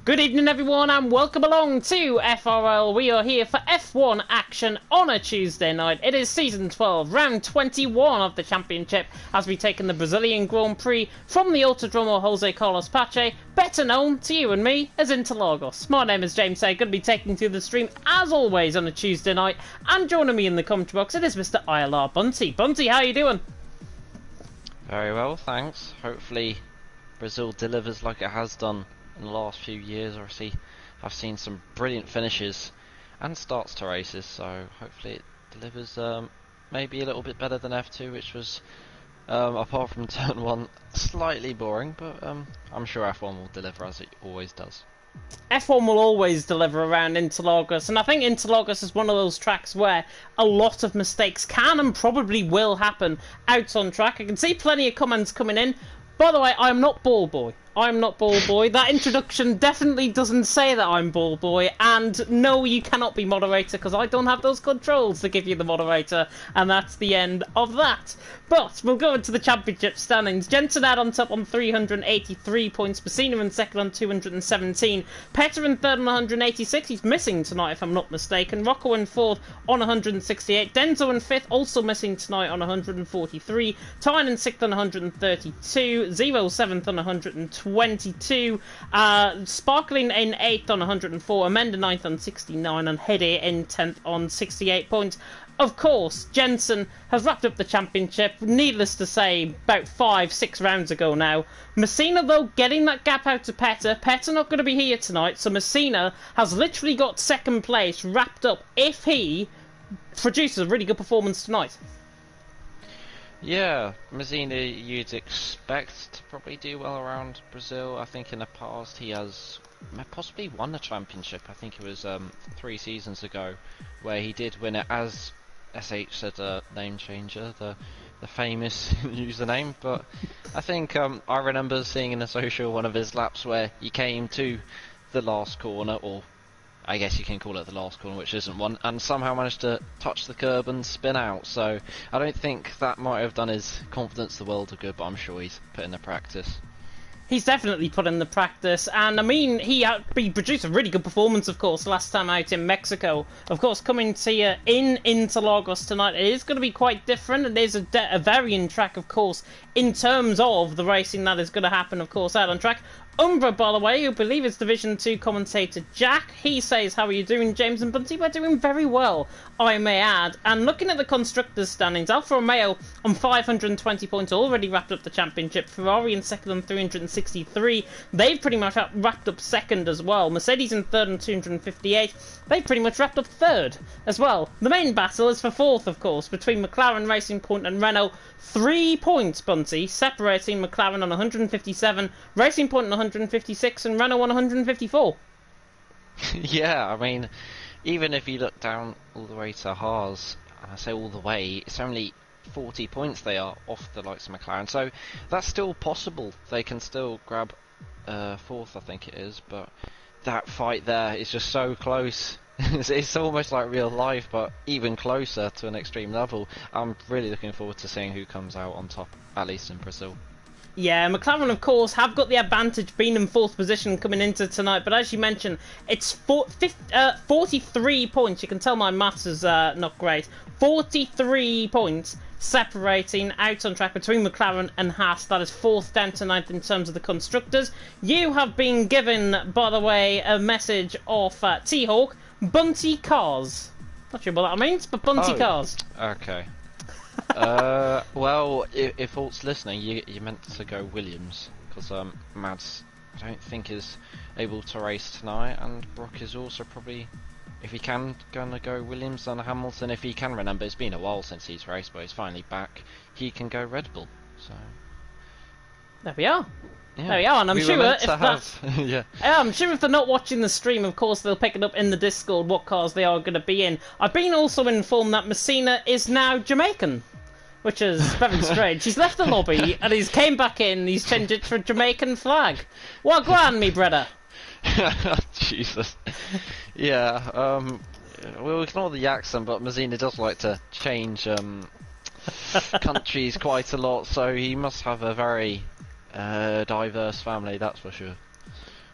Good evening everyone and welcome along to FRL. We are here for F1 action on a Tuesday night. It is Season 12, Round 21 of the Championship as we take in the Brazilian Grand Prix from the Autodromo Jose Carlos Pache, better known to you and me as Interlagos. My name is James Say, going to be taking to the stream as always on a Tuesday night, and joining me in the commentary box it is Mr. ILR Bunty. Bunty, how are you doing? Very well, thanks. Hopefully Brazil delivers like it has done in the last few years. Obviously, I've seen some brilliant finishes and starts to races, so hopefully it delivers maybe a little bit better than F2, which was, apart from turn 1, slightly boring, but I'm sure F1 will deliver as it always does. F1 will always deliver around Interlagos, and I think Interlagos is one of those tracks where a lot of mistakes can and probably will happen out on track. I can see plenty of comments coming in. By the way, I'm not Ball Boy. I'm not Ball Boy. That introduction definitely doesn't say that I'm Ball Boy. And no, you cannot be moderator because I don't have those controls to give you the moderator. And that's the end of that. But we'll go into the championship standings. Jensen out on top on 383 points. Messina in second on 217. Petter in third on 186. He's missing tonight if I'm not mistaken. Rocco in fourth on 168. Denzo in fifth, also missing tonight on 143. Tyne in sixth on 132. Zero seventh on 122. Sparkling in 8th on 104, Amanda 9th on 69, and Hedy in 10th on 68 points. Of course, Jensen has wrapped up the championship, needless to say, about 5-6 rounds ago now. Messina, though, getting that gap out to Petter. Petter not going to be here tonight, so Messina has literally got second place wrapped up if he produces a really good performance tonight. Yeah, Messina you'd expect to probably do well around Brazil. I think in the past he has possibly won the championship. I think it was 3 seasons ago where he did win it, as SH said, name changer, the famous username. But I think I remember seeing in a social one of his laps where he came to the last corner, or I guess you can call it the last corner, which isn't one, and somehow managed to touch the curb and spin out. So I don't think that might have done his confidence the world of good, but I'm sure he's put in the practice. He's definitely put in the practice, and I mean, he produced a really good performance, of course, last time out in Mexico. Of course, coming to you in Interlagos tonight, it is going to be quite different. It is a varying track, of course, in terms of the racing that is going to happen, of course, out on track. Umbra, by the way, who believe is Division 2 commentator Jack, he says, how are you doing, James and Bunty? We're doing very well, I may add. And looking at the constructors' standings, Alfa Romeo on 520 points already wrapped up the championship. Ferrari in second on 363. They've pretty much wrapped up second as well. Mercedes in third on 258. They've pretty much wrapped up third as well. The main battle is for fourth, of course, between McLaren, Racing Point and Renault. 3 points, Bunty, separating McLaren on 157, Racing Point on 156 and Renault on 154. Yeah, I mean, even if you look down all the way to Haas, and I say all the way, it's only 40 points they are off the likes of McLaren, so that's still possible. They can still grab fourth, I think it is, but that fight there is just so close. It's almost like real life, but even closer to an extreme level. I'm really looking forward to seeing who comes out on top, at least in Brazil. Yeah, McLaren, of course, have got the advantage being in fourth position coming into tonight, but as you mentioned, it's 43 points. You can tell my maths is not great. 43 points separating out on track between McLaren and Haas. That is fourth down to ninth in terms of the constructors. You have been given, by the way, a message off T-Hawk. Bunty Cars. Not sure what that means, but Bunty Cars. Okay. Well, if Alt's listening, you meant to go Williams, because Mads, I don't think, is able to race tonight, and Brock is also probably, if he can, gonna go Williams, and Hamilton, if he can remember, it's been a while since he's raced, but he's finally back, he can go Red Bull, so... There we are. Yeah. There we are, and I'm sure I'm sure if they're not watching the stream, of course, they'll pick it up in the Discord what cars they are going to be in. I've been also informed that Messina is now Jamaican, which is very strange. He's left the lobby and he's came back in. He's changed it for a Jamaican flag. What grand, me brother? Jesus. Yeah. We'll ignore the accent, but Messina does like to change countries quite a lot, so he must have a very diverse family, that's for sure.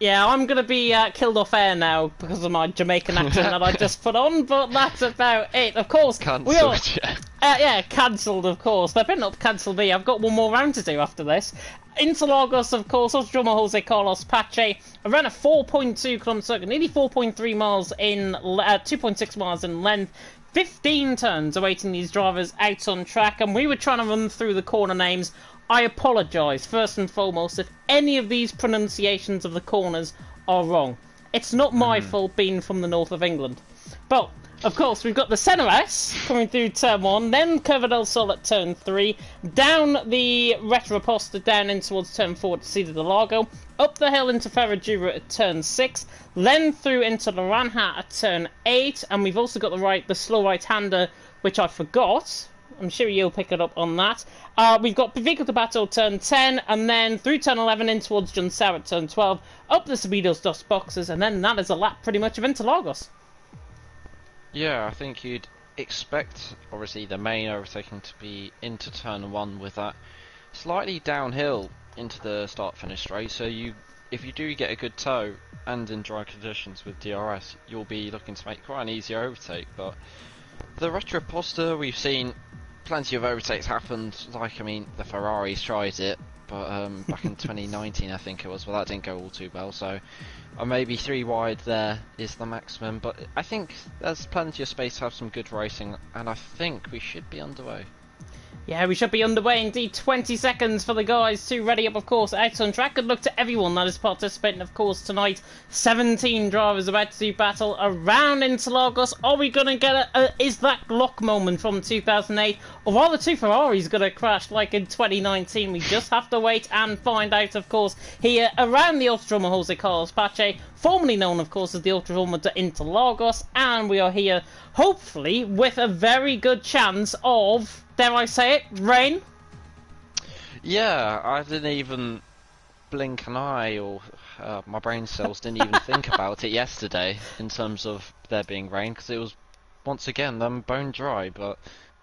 Yeah, I'm gonna be killed off air now because of my Jamaican accent that I just put on, but that's about it. Of course, Cancelled, yeah, cancelled, of course. They've been up cancelled me. I've got one more round to do after this. Interlagos, of course, us drummer Jose Carlos Pache around a 4.2 kilometre circuit, nearly 4.3 miles in 2.6 miles in length. 15 turns awaiting these drivers out on track, and we were trying to run through the corner names. I apologise, first and foremost, if any of these pronunciations of the corners are wrong. It's not my fault being from the north of England. But, of course, we've got the Senna S coming through turn 1, then Curva del Sol at turn 3, down the Retroposta down in towards turn 4 to Cida del Lago, up the hill into Ferradura at turn 6, then through into Laranja at turn 8, and we've also got the slow right-hander, which I forgot. I'm sure you'll pick it up on that. We've got Pivico to Battle turn 10, and then through turn 11 in towards Juncao at turn 12, up the Subidos dos Boxes, and then that is a lap pretty much of Interlagos. Yeah, I think you'd expect, obviously, the main overtaking to be into turn 1 with that slightly downhill into the start-finish straight, so if you do get a good tow and in dry conditions with DRS, you'll be looking to make quite an easy overtake, but the Retroposta, we've seen plenty of overtakes happened, like, I mean, the Ferraris tried it, but back in 2019 I think it was, well that didn't go all too well, so maybe 3 wide there is the maximum, but I think there's plenty of space to have some good racing, and I think we should be underway. Yeah, we should be underway indeed. 20 seconds for the guys to ready up, of course, out on track. Good luck to everyone that is participating, of course, tonight. 17 drivers about to do battle around Interlagos. Are we going to get is that Glock moment from 2008? Or are the two Ferraris going to crash like in 2019? We just have to wait and find out, of course, here around the Ultra Jose Carlos Pache, formerly known, of course, as the Ultra de Interlagos. And we are here, hopefully, with a very good chance of, dare I say it, rain? Yeah, I didn't even blink an eye, or my brain cells didn't even think about it yesterday in terms of there being rain, because it was, once again, bone dry, but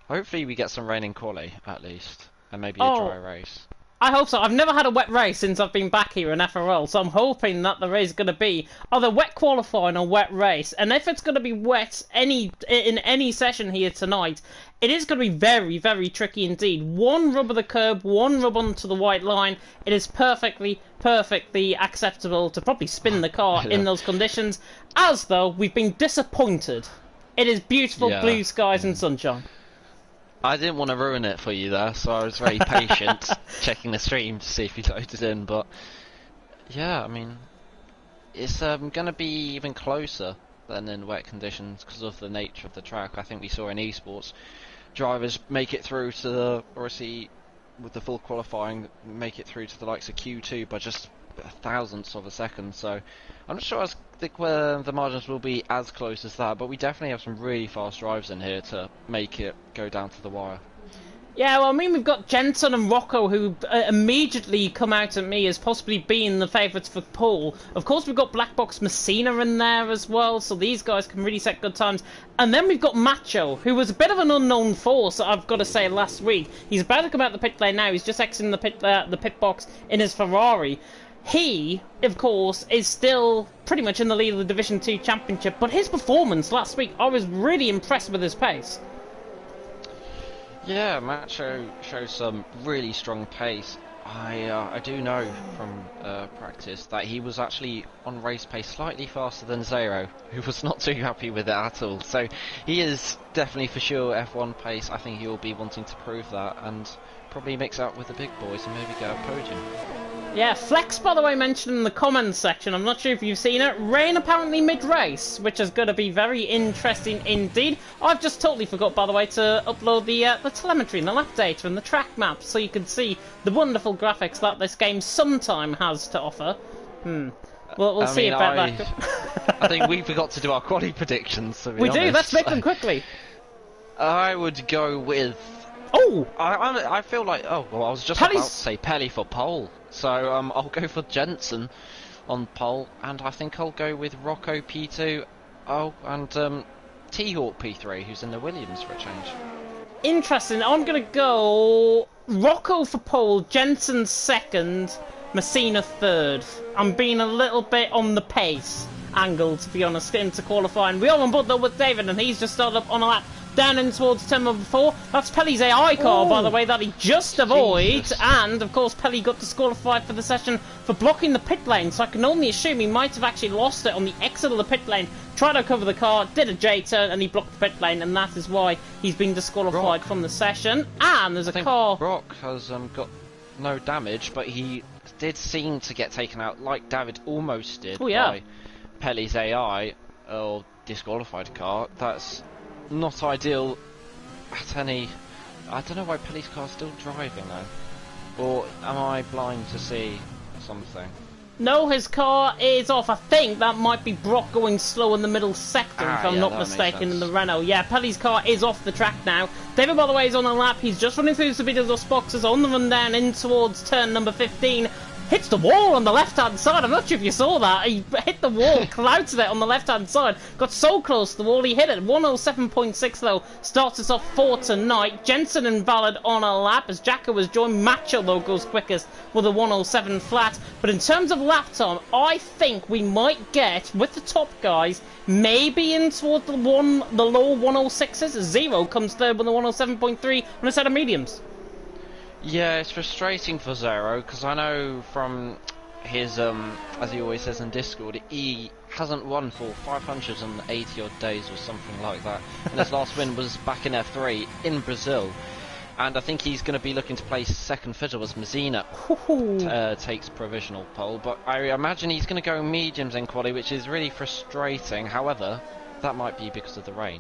hopefully we get some rain in quali, at least, and maybe a dry race. I hope so. I've never had a wet race since I've been back here in FRL, so I'm hoping that there is going to be either wet qualifying or wet race. And if it's going to be wet in any session here tonight, it is going to be very, very tricky indeed. One rub of the curb, one rub onto the white line. It is perfectly acceptable to probably spin the car in those conditions, as though we've been disappointed. It is beautiful blue skies and sunshine. I didn't want to ruin it for you there, so I was very patient checking the stream to see if you loaded in, but yeah, I mean, it's going to be even closer than in wet conditions because of the nature of the track. I think we saw in esports drivers make it through to the, obviously with the full qualifying, make it through to the likes of Q2 by just thousandths of a second, so I'm not sure I think where the margins will be as close as that, but we definitely have some really fast drives in here to make it go down to the wire. Yeah, well, I mean, we've got Jensen and Rocco who immediately come out at me as possibly being the favourites for pole. Of course, we've got Black Box Messina in there as well, so these guys can really set good times. And then we've got Macho, who was a bit of an unknown force, I've got to say, last week. He's about to come out the pit lane now. He's just exiting the pit box in his Ferrari. He, of course, is still pretty much in the lead of the Division 2 Championship, but his performance last week, I was really impressed with his pace. Yeah, Macho shows some really strong pace. I do know from practice that he was actually on race pace slightly faster than Zero, who was not too happy with it at all. So he is definitely for sure F1 pace. I think he will be wanting to prove that and probably mix out with the big boys and maybe get a podium. Yeah, Flex, by the way, mentioned in the comments section, I'm not sure if you've seen it, rain apparently mid-race, which is going to be very interesting indeed. I've just totally forgot, by the way, to upload the telemetry and the lap data and the track maps, so you can see the wonderful graphics that this game sometime has to offer. We'll see about that. I think we forgot to do our quality predictions, to be honest. We do, let's make them quickly. I would go with... Oh! I feel like... Oh, well, I was just about to say Pelly for pole. So I'll go for Jensen on pole, and I think I'll go with Rocco P2, and T-Hawk P3, who's in the Williams for a change. Interesting. I'm going to go Rocco for pole, Jensen second, Messina third. I'm being a little bit on the pace angle, to be honest, into qualifying. We are on board though with David, and he's just started up on a lap down in towards turn number 4. That's Pelly's AI car, by the way, that he just avoided. And, of course, Pelly got disqualified for the session for blocking the pit lane. So I can only assume he might have actually lost it on the exit of the pit lane. Tried to cover the car, did a J-turn, and he blocked the pit lane. And that is why he's been disqualified from the session. And there's a car... Brock has got no damage, but he did seem to get taken out, like David almost did by Pelly's AI, or disqualified car. That's not ideal at any... I don't know why Pelly's car's still driving though. Or am I blind to see something? No, his car is off. I think that might be Brock going slow in the middle sector, if I'm not mistaken, in the Renault. Yeah, Pelly's car is off the track now. David, by the way, is on a lap. He's just running through those boxes on the run down in towards turn number 15. Hits the wall on the left-hand side. I'm not sure if you saw that. He hit the wall, clouted it on the left-hand side. Got so close to the wall, he hit it. 107.6 though. Starts us off for tonight. Jensen invalid on a lap as Jacko was joined. Macho though goes quickest with a 107 flat. But in terms of lap time, I think we might get, with the top guys, maybe in towards the low 106s. Zero comes third with a 107.3 on a set of mediums. Yeah, it's frustrating for Zero, because I know from his, as he always says in Discord, he hasn't won for 580 odd days or something like that. And his last win was back in F3 in Brazil. And I think he's going to be looking to place second fiddle as Messina takes provisional pole. But I imagine he's going to go mediums in quali, which is really frustrating. However, that might be because of the rain.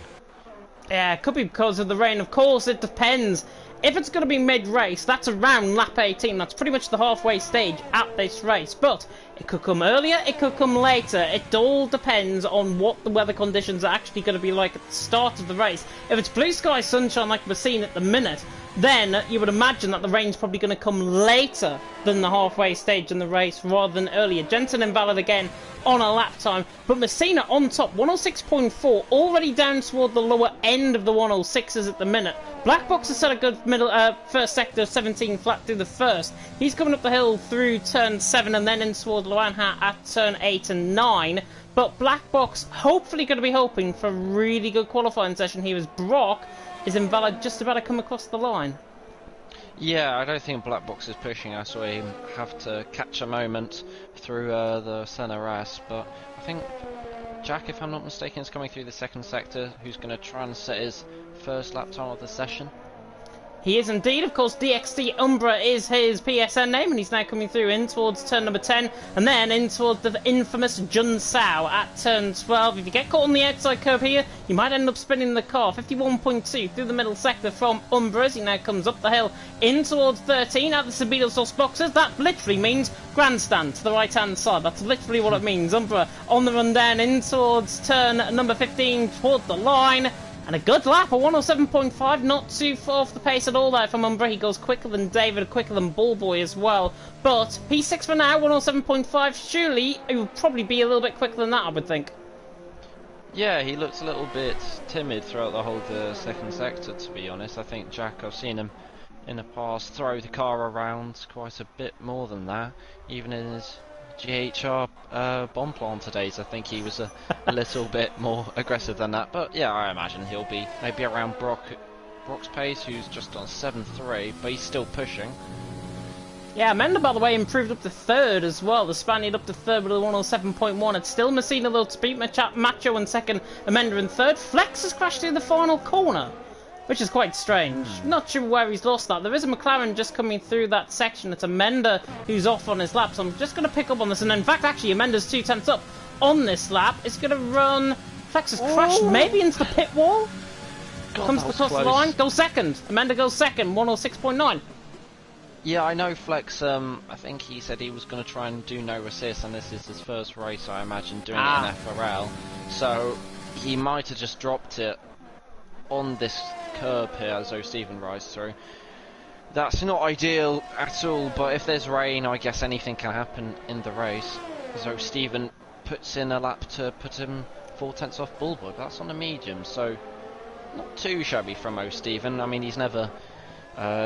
Yeah, it could be because of the rain. Of course, it depends. If it's going to be mid-race, that's around lap 18. That's pretty much the halfway stage at this race. But it could come earlier, it could come later. It all depends on what the weather conditions are actually going to be like at the start of the race. If it's blue sky sunshine like we're seeing at the minute, then you would imagine that the rain's probably going to come later than the halfway stage in the race rather than earlier. Jensen invalid again on a lap time, but Messina on top, 106.4, already down toward the lower end of the 106s at the minute. Black Box has set a good middle first sector, 17 flat through the first. He's coming up the hill through turn 7 and then in toward Luanha at turn 8 and 9. But Black Box hopefully going to be hoping for a really good qualifying session here as Brock is invalid just about to come across the line. Yeah, I don't think Black Box is pushing. I saw him have to catch a moment through the CNRS, but I think Jack, if I'm not mistaken, is coming through the second sector, who's going to try and set his first lap time of the session. He is indeed. Of course, DXT Umbra is his PSN name, and he's now coming through in towards turn number 10, and then in towards the infamous Jun Sao at turn 12. If you get caught on the outside curve here, you might end up spinning the car. 51.2 through the middle sector from Umbra as he now comes up the hill in towards 13 at the Sabido Sauce boxes. That literally means grandstand to the right-hand side. That's literally what it means. Umbra on the run down in towards turn number 15 toward the line. And a good lap, a 107.5, not too far off the pace at all there from Umbra. He goes quicker than David, quicker than Ballboy as well. But P6 for now, 107.5. Surely it would probably be a little bit quicker than that, I would think. Yeah, he looks a little bit timid throughout the whole second sector, to be honest. I think Jack, I've seen him in the past throw the car around quite a bit more than that. Even in his GHR bomb planter days, I think he was a little bit more aggressive than that. But yeah, I imagine he'll be maybe around Brock's pace, who's just on 7.3, but he's still pushing. Yeah, Amanda, by the way, improved up to third as well. The Spaniard up to third with a 107.1. It's still Messina though to beat Macho in second, Amanda in third. Flex has crashed through the final corner, which is quite strange. Not sure where he's lost that. There is a McLaren just coming through that section. It's Amenda who's off on his lap, so I'm just going to pick up on this. And in fact, actually, Amenda's 2 tenths up on this lap. It's going to run... Flex has crashed maybe into the pit wall. Comes across the line. Goes second. Amenda goes second, 106.9. Yeah, I know Flex, I think he said he was going to try and do no assist, and this is his first race, I imagine, doing it in FRL. So he might have just dropped it on this curb here as O'Steven rides through. That's not ideal at all, but if there's rain, I guess anything can happen in the race. As O'Steven puts in a lap to put him 4 tenths off Bullboy, but that's on a medium, so not too shabby from O'Steven. I mean, he's never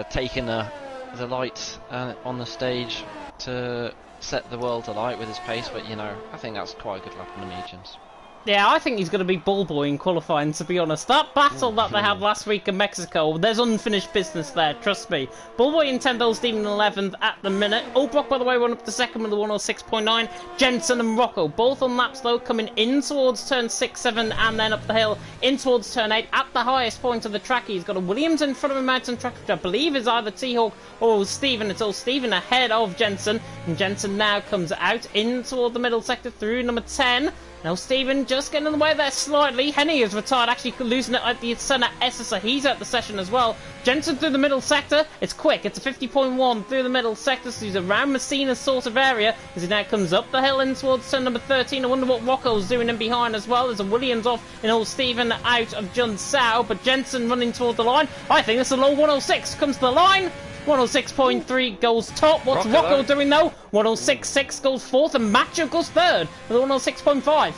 taken the light on the stage to set the world alight with his pace, but you know, I think that's quite a good lap on the mediums. Yeah, I think he's going to be ball boy in qualifying, to be honest. That battle that they had last week in Mexico, there's unfinished business there, trust me. Bullboy and Tendo Steven 11th at the minute. Obrock, by the way, went up to second with the 106.9. Jensen and Rocco, both on laps, though, coming in towards turn 6, 7, and then up the hill in towards turn 8. At the highest point of the track, he's got a Williams in front of him out on track, which I believe is either T-Hawk or Steven. It's all Steven ahead of Jensen, and Jensen now comes out in toward the middle sector through number 10. Now Steven just getting in the way there slightly. Henny is retired, actually losing it at the centre S, so he's out the session as well. Jensen through the middle sector. It's quick. It's a 50.1 through the middle sector, so he's around Messina's sort of area as he now comes up the hill in towards turn number 13. I wonder what Rocco's doing in behind as well. There's a Williams off in all Steven out of Jun Sao, but Jensen running toward the line. I think it's a low 106. Comes to the line. 106.3 goes top. What's Rocco doing though? 106.6 goes fourth, and Macho goes third with 106.5.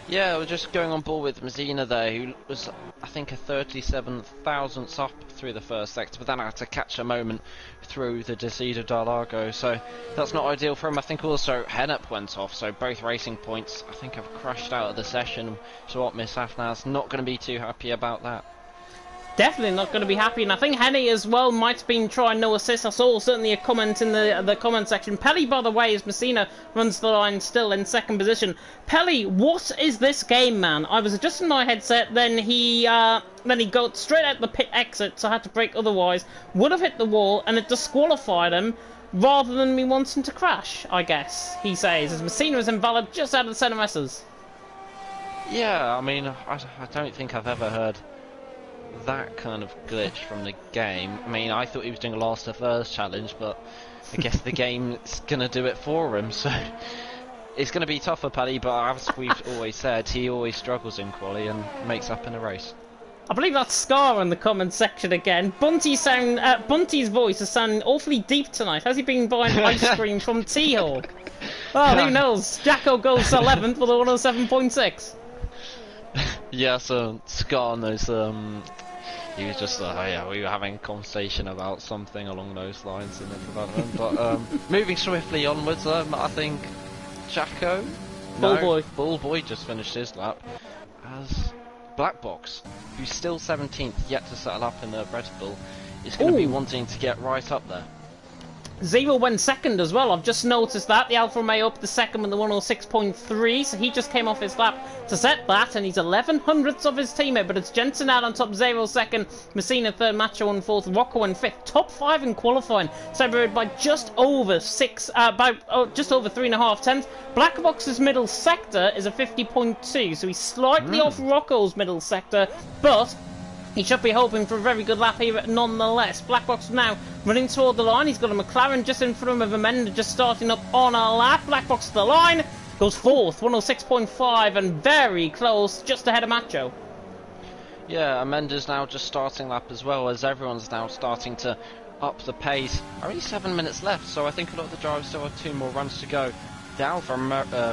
Yeah, we're just going on board with Messina there, who was, I think, a 37 thousandths up through the first sector, but then I had to catch a moment through the Desida del Lago, so that's not ideal for him. I think also Hennep went off, so both racing points, I think, have crashed out of the session, so what Miss Afnaz not going to be too happy about that. Definitely not going to be happy, and I think Henny as well might have been trying no assist. I saw certainly a comment in the comment section. Pelly, by the way, as Messina runs the line still in second position. Pelly, what is this game, man? I was adjusting my headset, then he got straight out the pit exit, so I had to brake otherwise. Would have hit the wall, and it disqualified him rather than me wanting to crash, I guess, he says, as Messina is invalid just out of the centre S's. Yeah, I mean, I don't think I've ever heard that kind of glitch from the game. I mean, I thought he was doing a last to first challenge, but I guess the game's gonna do it for him, so it's gonna be tough for Paddy, but as we've always said, he always struggles in quali and makes up in a race. I believe that's Scar in the comment section again. Bunty's voice is sounding awfully deep tonight. Has he been buying ice cream from T-Hawk? Well, who knows? Jacko goes 11th with a 107.6. Yeah, so Scar knows, he was just, oh yeah, we were having a conversation about something along those lines in the development, but moving swiftly onwards, I think Jacko? Bullboy just finished his lap as Black Box, who's still 17th, yet to settle up in the Red Bull, is going to be wanting to get right up there. Zero went second as well. I've just noticed that. The Alfa Romeo up the second with the 106.3, so he just came off his lap to set that, and he's 11 hundredths of his teammate, but it's Jensen out on top, Zero second, Messina third, Macho on fourth, Rocco in fifth. Top five in qualifying, separated by just over just over 3.5 tenths. Black Box's middle sector is a 50.2, so he's slightly off Rocco's middle sector, but he should be hoping for a very good lap here nonetheless. Black Box now running toward the line. He's got a McLaren just in front of him, Amanda just starting up on a lap. Black Box to the line, goes fourth, 106.5, and very close, just ahead of Macho. Yeah, Amenda's now just starting lap as well, as everyone's now starting to up the pace. Only 7 minutes left, so I think a lot of the drivers still have 2 more runs to go. The Alfa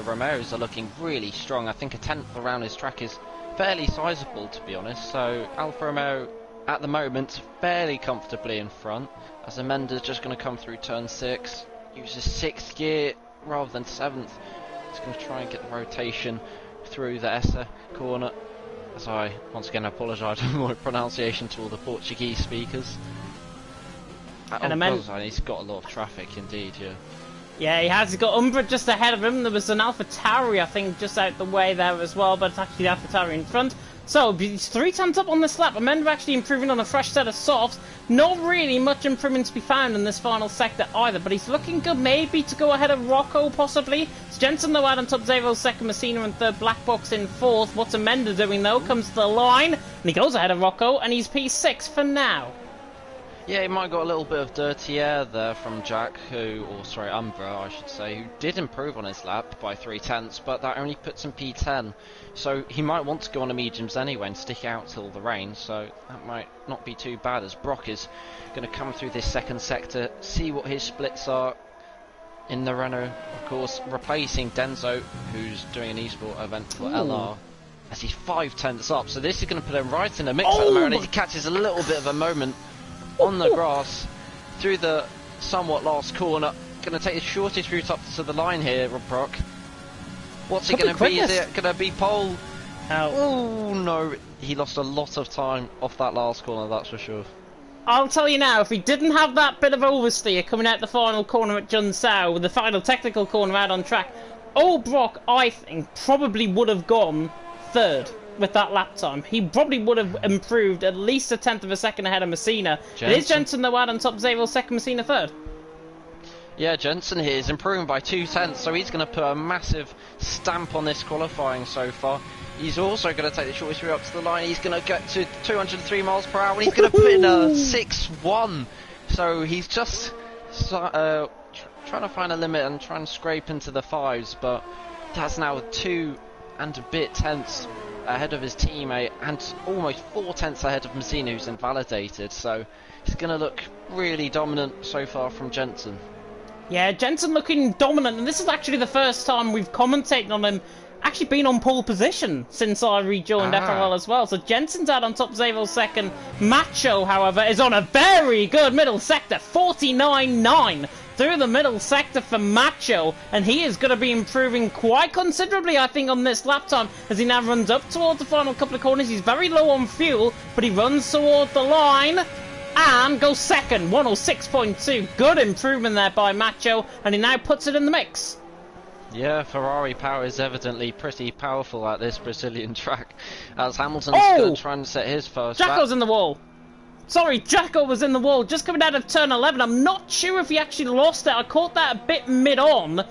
Romeos are looking really strong. I think a tenth around his track is fairly sizable, to be honest, so Alfa Romeo at the moment fairly comfortably in front, as Amenda's just going to come through turn 6, uses 6th gear rather than 7th. He's going to try and get the rotation through the Essa corner, as I once again apologise for my pronunciation to all the Portuguese speakers. And he's got a lot of traffic indeed, yeah. Yeah, he has. He's got Umbra just ahead of him. There was an Alpha Tauri, I think, just out the way there as well, but it's actually the Alpha Tauri in front. So, he's 3 times up on this lap. Amanda actually improving on a fresh set of softs. Not really much improvement to be found in this final sector either, but he's looking good maybe to go ahead of Rocco, possibly. It's Jensen, though, out on top, Zero second, Messina in third, Black Box in fourth. What's Amanda doing, though? Comes to the line, and he goes ahead of Rocco, and he's P6 for now. Yeah, he might have got a little bit of dirty air there from Jack, Umbra, I should say, who did improve on his lap by 3 tenths, but that only puts him P10. So he might want to go on the mediums anyway and stick out till the rain, so that might not be too bad, as Brock is going to come through this second sector, see what his splits are in the Renault, of course, replacing Denzo, who's doing an esport event for LR, as he's 5 tenths up, so this is going to put him right in the mix at the moment. He catches a little bit of a moment on the grass through the somewhat last corner. going to take the shortest route up to the line here, Rob Brock. What's it going to be? Is it going to be pole? Oh no, he lost a lot of time off that last corner, that's for sure. I'll tell you now, if he didn't have that bit of oversteer coming out the final corner at Junsao, with the final technical corner out on track, old Brock, I think, probably would have gone third with that lap time. He probably would have improved at least a tenth of a second ahead of Messina. It is Jensen though out on top, Xavier second, Messina third. Yeah, Jensen here is improving by 2/10, so he's going to put a massive stamp on this qualifying so far. He's also going to take the shortest route up to the line. He's going to get to 203 miles per hour, and he's going to put in a 6-1. So he's just trying to find a limit and try and scrape into the fives, but that's now 2 and a bit tenths ahead of his teammate, and almost 4 tenths ahead of Messina, who's invalidated. So he's going to look really dominant so far from Jensen. Yeah, Jensen looking dominant, and this is actually the first time we've commentated on him actually been on pole position since I rejoined FRL as well. So Jensen's out on top, Xavier second. Macho, however, is on a very good middle sector, 49.9 through the middle sector for Macho, and he is going to be improving quite considerably, I think, on this lap time as he now runs up towards the final couple of corners. He's very low on fuel, but he runs toward the line and goes second, 106.2. Good improvement there by Macho, and he now puts it in the mix. Yeah, Ferrari power is evidently pretty powerful at this Brazilian track, as Hamilton's going to try and set his first. Jacko's in the wall. Sorry, Jacko was in the wall just coming out of turn 11. I'm not sure if he actually lost it. I caught that a bit mid-on.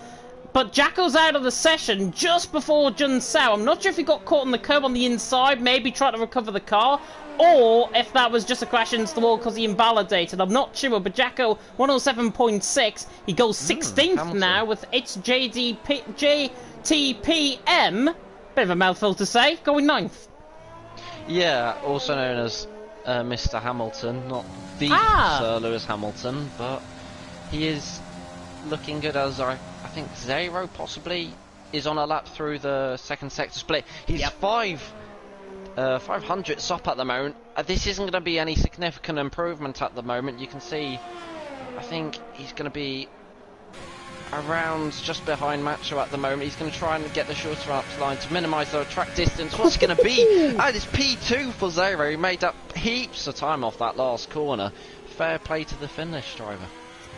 But Jacko's out of the session just before Junsao. I'm not sure if he got caught on the curb on the inside, maybe tried to recover the car, or if that was just a crash into the wall because he invalidated. I'm not sure, but Jacko, 107.6. He goes 16th now with its JTPM. Bit of a mouthful to say. Going 9th. Yeah, also known as Mr. Hamilton, not the Sir Lewis Hamilton, but he is looking good, as I think Zero possibly is on a lap through the second sector split. He's 500s up at the moment. This isn't going to be any significant improvement at the moment. You can see, I think he's going to be around just behind Macho at the moment. He's going to try and get the shorter up line to minimise the track distance. What's it going to be? It's P2 for Zero. He made up heaps of time off that last corner. Fair play to the Finnish driver.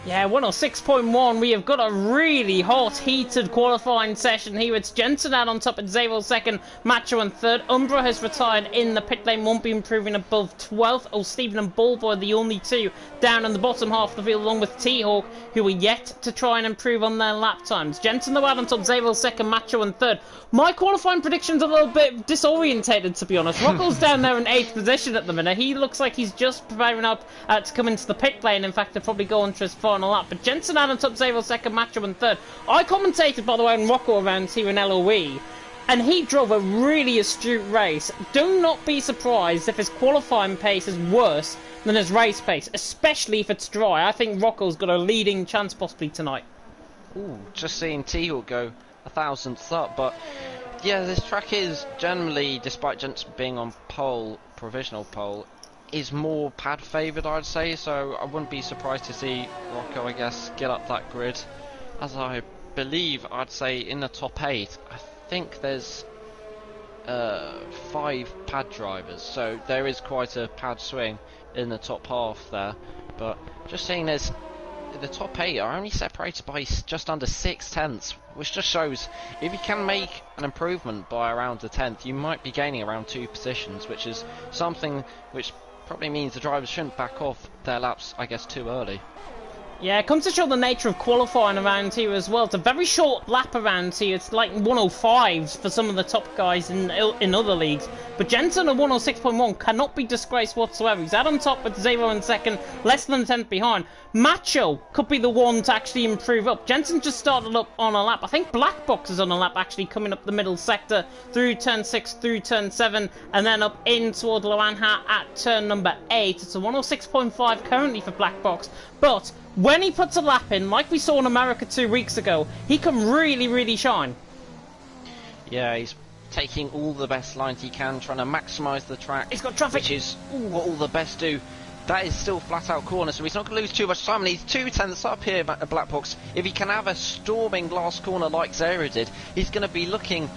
Yeah, 106.1. We have got a really hot, heated qualifying session here. It's Jensen out on top at Xavier second, Macho in third. Umbra has retired in the pit lane, won't be improving above 12th. Oh, Stephen and Bullboy, the only two down in the bottom half of the field, along with T-Hawk, who are yet to try and improve on their lap times. Jensen though out on top, Xavier second, Macho in third. My qualifying prediction's a little bit disorientated, to be honest. Rocco's down there in 8th position at the minute. He looks like he's just preparing up to come into the pit lane. In fact, they're probably going to his final lap. But Jensen out on top, Xavier second, Macho in third. I commentated, by the way, on Rocco around here in LOE, and he drove a really astute race. Do not be surprised if his qualifying pace is worse than his race pace, especially if it's dry. I think Rocco's got a leading chance possibly tonight. Ooh, just seeing T-Hawk go 1,000th up, but yeah, this track is generally, despite Jensen being on pole, provisional pole, is more pad favoured, I'd say, so I wouldn't be surprised to see Rocco, I guess, get up that grid. As I believe, I'd say in the top 8, I think there's 5 pad drivers, so there is quite a pad swing in the top half there, but just seeing there's the top 8 are only separated by just under 6 tenths, which just shows if you can make an improvement by around a tenth, you might be gaining around 2 positions, which is something which probably means the drivers shouldn't back off their laps, I guess, too early. Yeah, it comes to show the nature of qualifying around here as well. It's a very short lap around here. It's like 105s for some of the top guys in other leagues. But Jensen at 106.1 cannot be disgraced whatsoever. He's out on top with 0 in second, less than a tenth behind. Macho could be the one to actually improve up. Jensen just started up on a lap. I think Black Box is on a lap actually coming up the middle sector through turn 6, through turn 7, and then up in toward Loanha at turn number 8. It's a 106.5 currently for Black Box. But when he puts a lap in, like we saw in America 2 weeks ago, he can really, really shine. Yeah, he's taking all the best lines he can, trying to maximise the track. He's got traffic. Which is what all the best do. that is still flat out corner, so he's not going to lose too much time, and he's 2/10 up here at Black Box. If he can have a storming last corner like Zara did, he's going to be looking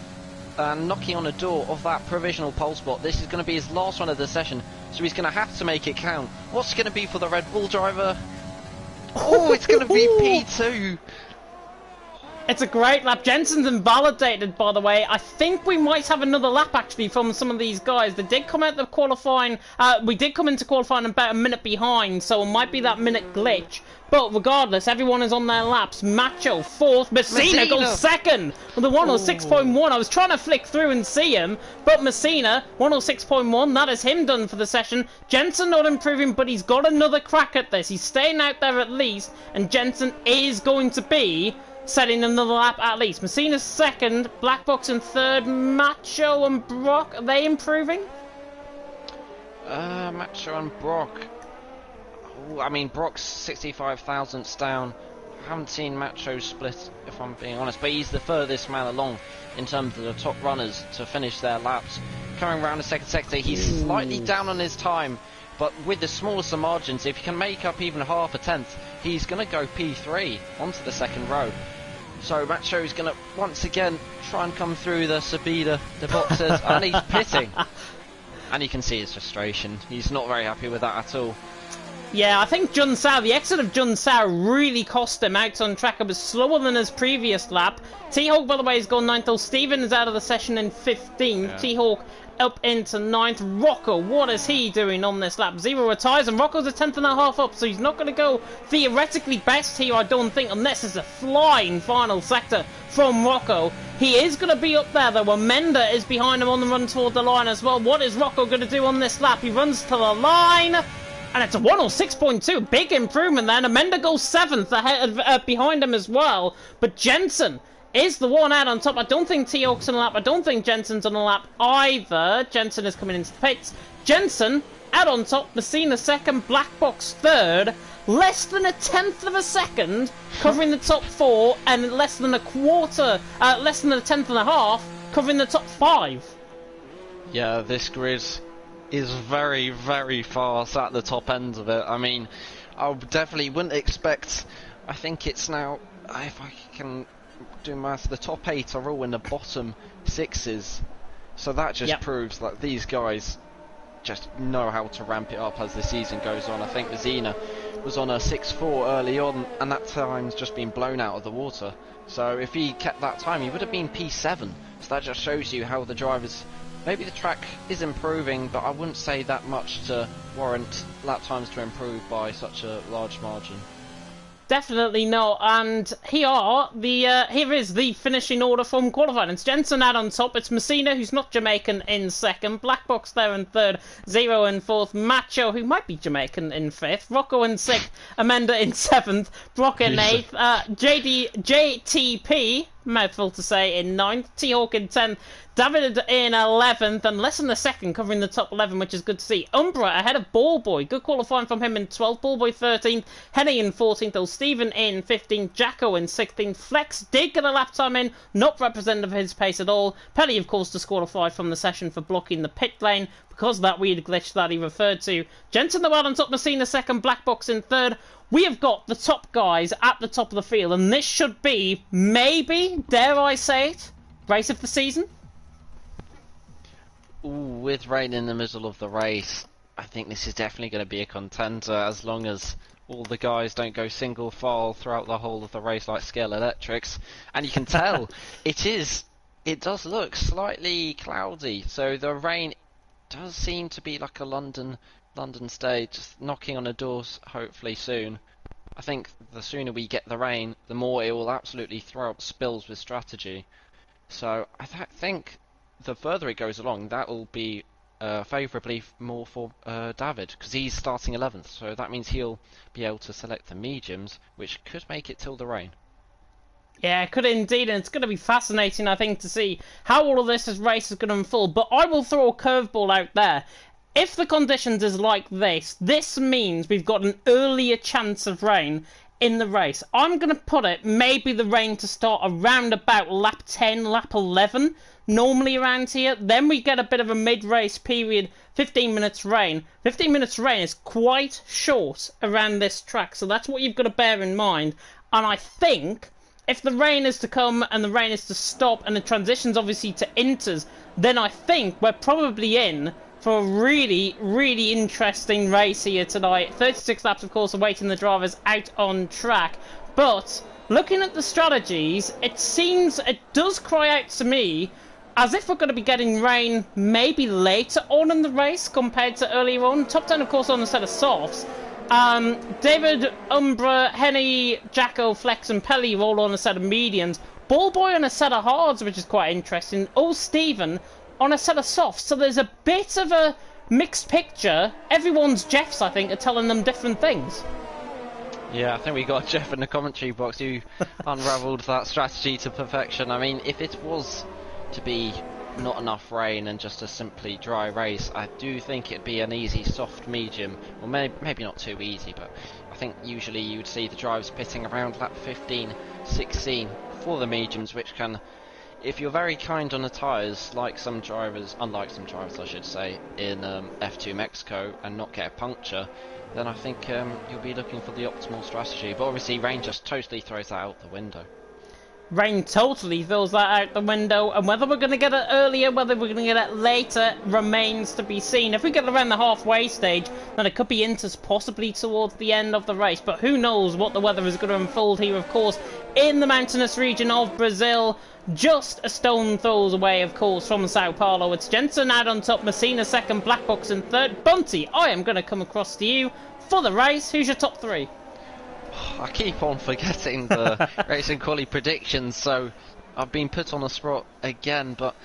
knocking on the door of that provisional pole spot. This is going to be his last one of the session, so he's going to have to make it count. What's it going to be for the Red Bull driver? Oh, it's going to be P2. It's a great lap. Jensen's invalidated, by the way. I think we might have another lap, actually, from some of these guys. They did come out of qualifying. We did come into qualifying about a minute behind, so it might be that minute glitch. But regardless, everyone is on their laps. Macho, 4th. Messina goes 2nd with a 106.1. I was trying to flick through and see him, but Messina, 106.1. That is him done for the session. Jensen not improving, but he's got another crack at this. He's staying out there at least, and Jensen is going to be setting another lap at least. Messina's 2nd, Black Box in 3rd, Macho and Brock, are they improving? Macho and Brock. Ooh, I mean, Brock's 65 thousandths down. I haven't seen Macho split, if I'm being honest, but he's the furthest man along in terms of the top runners to finish their laps. Coming around the 2nd sector, he's slightly down on his time, but with the smallest of margins, if he can make up even half a tenth, he's going to go P3 onto the 2nd row. So Macho's going to once again try and come through the Sabida, the boxes, and he's pitting. And you can see his frustration. He's not very happy with that at all. Yeah, I think Jun Sao, the exit of Jun Sao really cost him out on track. It was slower than his previous lap. T-Hawk, by the way, has gone 9th. Steven is out of the session in 15th. Yeah. T-Hawk up into 9th. Rocco, what is he doing on this lap? 0 retires, and Rocco's a 10.5 up, so he's not going to go theoretically best here, I don't think, unless it's a flying final sector from Rocco. He is going to be up there, though. Amenda is behind him on the run toward the line as well. What is Rocco going to do on this lap? He runs to the line, and it's a 106.2. Big improvement there. Amenda goes 7th ahead, behind him as well. But Jensen is the one out on top. I don't think T-Hawk's on a lap. I don't think Jensen's on a lap either. Jensen is coming into the pits. Jensen out on top. Messina 2nd. Black Box 3rd. Less than a 10th of a second covering the top 4, and less than a quarter, less than a 10.5 covering the top 5. Yeah, this grid is very, very fast at the top end of it. I mean, I definitely wouldn't expect. I think it's now, if I can do math, the top 8 are all in the bottom 6s, so that just proves that these guys just know how to ramp it up as the season goes on. I think Zena was on a 6.4 early on, and that time's just been blown out of the water. So if he kept that time, he would have been P7. So that just shows you how the drivers, maybe the track is improving, but I wouldn't say that much to warrant lap times to improve by such a large margin. Definitely not, and here is the finishing order from qualifying. It's Jensen out on top, it's Messina, who's not Jamaican, in 2nd, Black Box there in 3rd, Zero in 4th, Macho, who might be Jamaican, in 5th, Rocco in 6th, Amenda in 7th, Brock in 8th, JTP, mouthful to say, in 9th, T-Hawk in 10th, David in 11th, and less than a second covering the top 11, which is good to see. Umbra ahead of Ballboy. Good qualifying from him in 12th. Ballboy 13th. Henny in 14th. Old Steven in 15th. Jacko in 16th. Flex did get a lap time in. Not representative of his pace at all. Pelly, of course, disqualified from the session for blocking the pit lane because of that weird glitch that he referred to. Jensen, the well on top. Messina 2nd. Black Box in 3rd. We have got the top guys at the top of the field, and this should be, maybe, dare I say it, race of the season? Ooh, with rain in the middle of the race, I think this is definitely going to be a contender, as long as all the guys don't go single file throughout the whole of the race like Scale Electrics. And you can tell it does look slightly cloudy, so the rain does seem to be like a London stage, just knocking on the doors hopefully soon. I think the sooner we get the rain, the more it will absolutely throw up spills with strategy. So I think the further it goes along, that will be favourably more for David, because he's starting 11th, so that means he'll be able to select the mediums, which could make it till the rain. Yeah, it could indeed, and it's going to be fascinating, I think, to see how all of this race is going to unfold. But I will throw a curveball out there. If the conditions is like this, this means we've got an earlier chance of rain in the race. I'm going to put it maybe the rain to start around about lap 10, lap 11, normally around here. Then we get a bit of a mid-race period, 15 minutes rain. 15 minutes rain is quite short around this track, so that's what you've got to bear in mind. And I think if the rain is to come and the rain is to stop and the transitions obviously to inters, then I think we're probably in for a really, really interesting race here tonight. 36 laps, of course, awaiting the drivers out on track. But looking at the strategies, it does cry out to me as if we're going to be getting rain maybe later on in the race compared to earlier on. Top 10, of course, on a set of softs. David, Umbra, Henny, Jacko, Flex and Pelly are all on a set of mediums. Ballboy on a set of hards, which is quite interesting. Stephen on a set of softs. So there's a bit of a mixed picture. Everyone's Jeffs, I think, are telling them different things. Yeah, I think we got Jeff in the commentary box who unravelled that strategy to perfection. I mean, if it was to be not enough rain and just a simply dry race, I do think it'd be an easy soft medium, or maybe not too easy, but I think usually you'd see the drivers pitting around lap 15, 16 for the mediums, which can, if you're very kind on the tyres, unlike some drivers I should say, in F2 Mexico and not get a puncture, then I think you'll be looking for the optimal strategy. But obviously rain just totally throws that out the window. Rain totally throws that out the window, and whether we're going to get it earlier, whether we're going to get it later, remains to be seen. If we get around the halfway stage, then it could be inters possibly towards the end of the race, but who knows what the weather is going to unfold here, of course, in the mountainous region of Brazil, just a stone throws away, of course, from Sao Paulo. It's Jensen out on top, Messina second, Black Box in third. Bunty, I am going to come across to you for the race. Who's your top three? I keep on forgetting the racing quali predictions, so I've been put on the spot again, but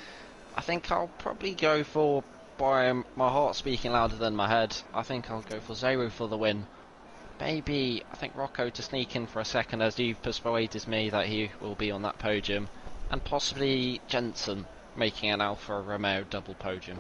I think I'll probably go for, by my heart speaking louder than my head, I think I'll go for Zero for the win. Maybe, I think Rocco to sneak in for a second, as you've persuaded me that he will be on that podium, and possibly Jensen making an Alfa Romeo double podium.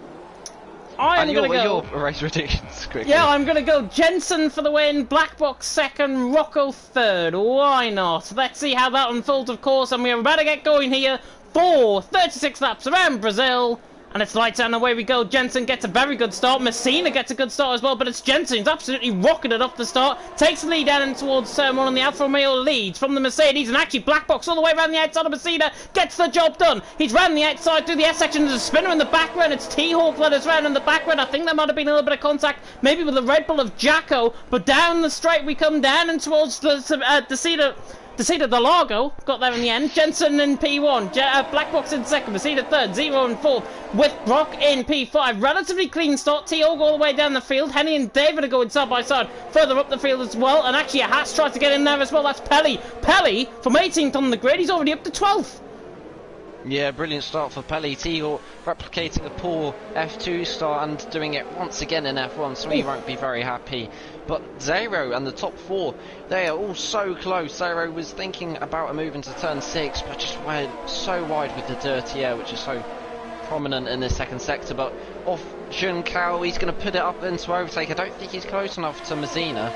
I'm going to go... Your race predictions, quickly. Yeah, I'm going to go Jensen for the win, Black Box second, Rocco third. Why not? Let's see how that unfolds, of course, and we're about to get going here for 36 laps around Brazil. And it's lights out and away we go. Jensen gets a very good start. Messina gets a good start as well, but it's Jensen who's absolutely rocketed off the start. Takes the lead down and towards turn one, and the Alfa Romeo leads from the Mercedes, and actually Black Box all the way around the outside of Messina gets the job done. He's round the outside through the S section. There's a spinner in the background. It's T-Hawk that is round in the background. I think there might have been a little bit of contact, maybe with the Red Bull of Jacko, but down the straight we come down and towards the Desida de Largo got there in the end. Jensen in P1, Black Box in second, Desida third, Zero in fourth, with Brock in P5. Relatively clean start. T-Og all the way down the field. Henny and David are going side by side further up the field as well. And actually a Haas tries to get in there as well. That's Pelly. Pelly from 18th on the grid. He's already up to 12th. Yeah, brilliant start for Pelly. T-Og replicating a poor F2 start and doing it once again in F1, so he won't be very happy. But Zero and the top four, they are all so close. Zero was thinking about a move into turn 6, but just went so wide with the dirty air, which is so prominent in the second sector. But off Junkao, he's going to put it up into overtake. I don't think he's close enough to Messina,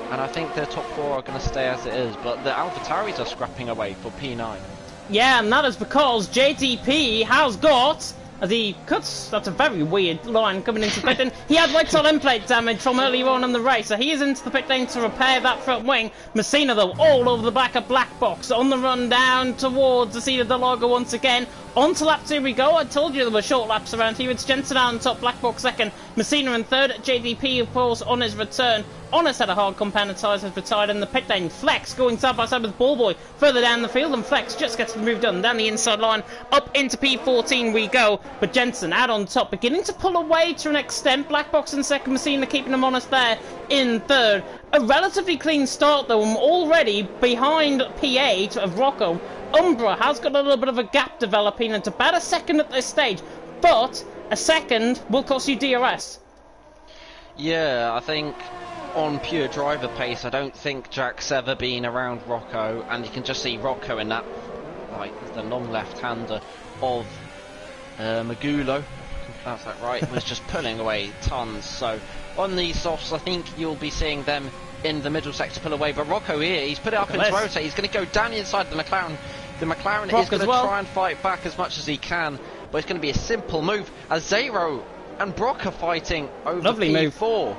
and I think the top four are going to stay as it is. But the AlphaTauris are scrapping away for P9. Yeah, and that is because JTP has got, as he cuts, that's a very weird line coming into pit lane. He had lights on end plate damage from earlier on in the race, so he is into the pit lane to repair that front wing. Messina, though, all over the back of Black Box, on the run down towards the Desida de Largo once again. On to lap 2 we go. I told you there were short laps around here. It's Jensen on top, Black Box second, Messina in third. JDP, of course, on his return, on a set of hard compounded tyres, has retired in the pit lane. Flex going side by side with Ballboy further down the field, and Flex just gets the move done down the inside line. Up into P14 we go, but Jensen out on top, beginning to pull away to an extent. Black Box in second, Messina keeping him honest there in third. A relatively clean start though, and already behind P8 of Rocco. Umbra has got a little bit of a gap developing. It's about a second at this stage, but a second will cost you DRS. Yeah, I think on pure driver pace, I don't think Jack's ever been around Rocco, and you can just see Rocco in that, like the long left-hander of Magulo, if I can pronounce that right, was just pulling away tons. So on these softs, I think you'll be seeing them in the middle sector to pull away, but Rocco here, he's put it up into rotate, he's going to go down the inside of the McLaren. The McLaren is going to try and fight back as much as he can, but it's going to be a simple move as Zero and Brock are fighting over P4.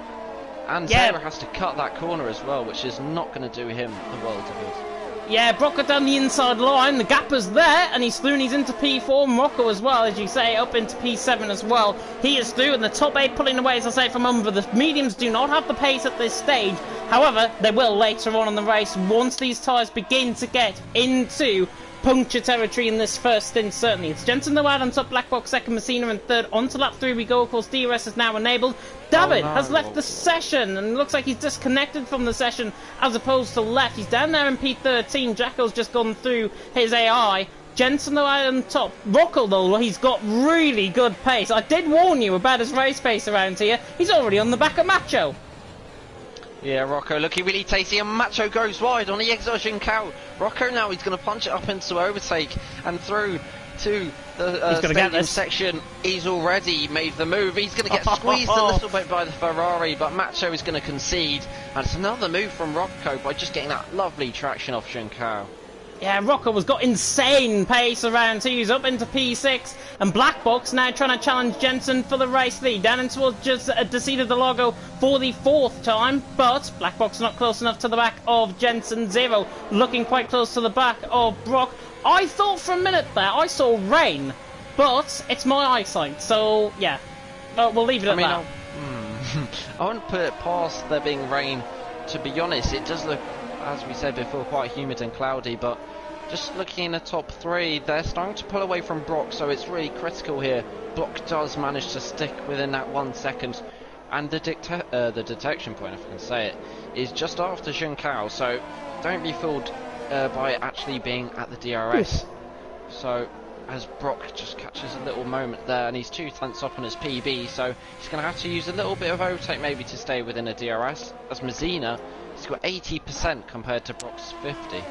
And Zero has to cut that corner as well, which is not going to do him the world of good. Yeah, Brock down the inside line, the gap is there, and he's through and he's into P4, and Rocco as well, as you say, up into P7 as well. He is through, and the top 8 pulling away, as I say, from under. The mediums do not have the pace at this stage. However, they will later on in the race, once these tyres begin to get into puncture territory in this first stint, certainly. It's Jensen though out on top, Black Box second, Messina in third. On to lap 3 we go, of course, DRS is now enabled. David has left the session, and it looks like he's disconnected from the session as opposed to left. He's down there in P13. Jacko's just gone through his AI. Jensen though out on top. Rocco though, he's got really good pace. I did warn you about his race pace around here. He's already on the back of Macho. Yeah, Rocco looking really tasty, and Macho goes wide on the exhaustion cow. Rocco now, he's going to punch it up into overtake and through to the stadium section. He's already made the move. He's going to get squeezed a little bit by the Ferrari, but Macho is going to concede. And it's another move from Rocco by just getting that lovely traction off Junkao. Yeah, Rocco has got insane pace around here. He's up into P6, and Black Box now trying to challenge Jensen for the race lead. Down in towards just Decida the logo for the 4th time, but Black Box not close enough to the back of Jensen. Zero looking quite close to the back of Brock. I thought for a minute there I saw rain, but it's my eyesight, so yeah. We'll leave it at that. I wouldn't put it past there being rain, to be honest. It does look, as we said before, quite humid and cloudy, but just looking in the top 3, they're starting to pull away from Brock, so it's really critical here. Brock does manage to stick within that 1 second, and the detection point, if I can say it, is just after Junkao, so don't be fooled by it actually being at the DRS. So as Brock just catches a little moment there, and he's 2 tenths off on his PB, so he's going to have to use a little bit of overtake maybe to stay within a DRS, as Messina, he's got 80% compared to Brock's 50.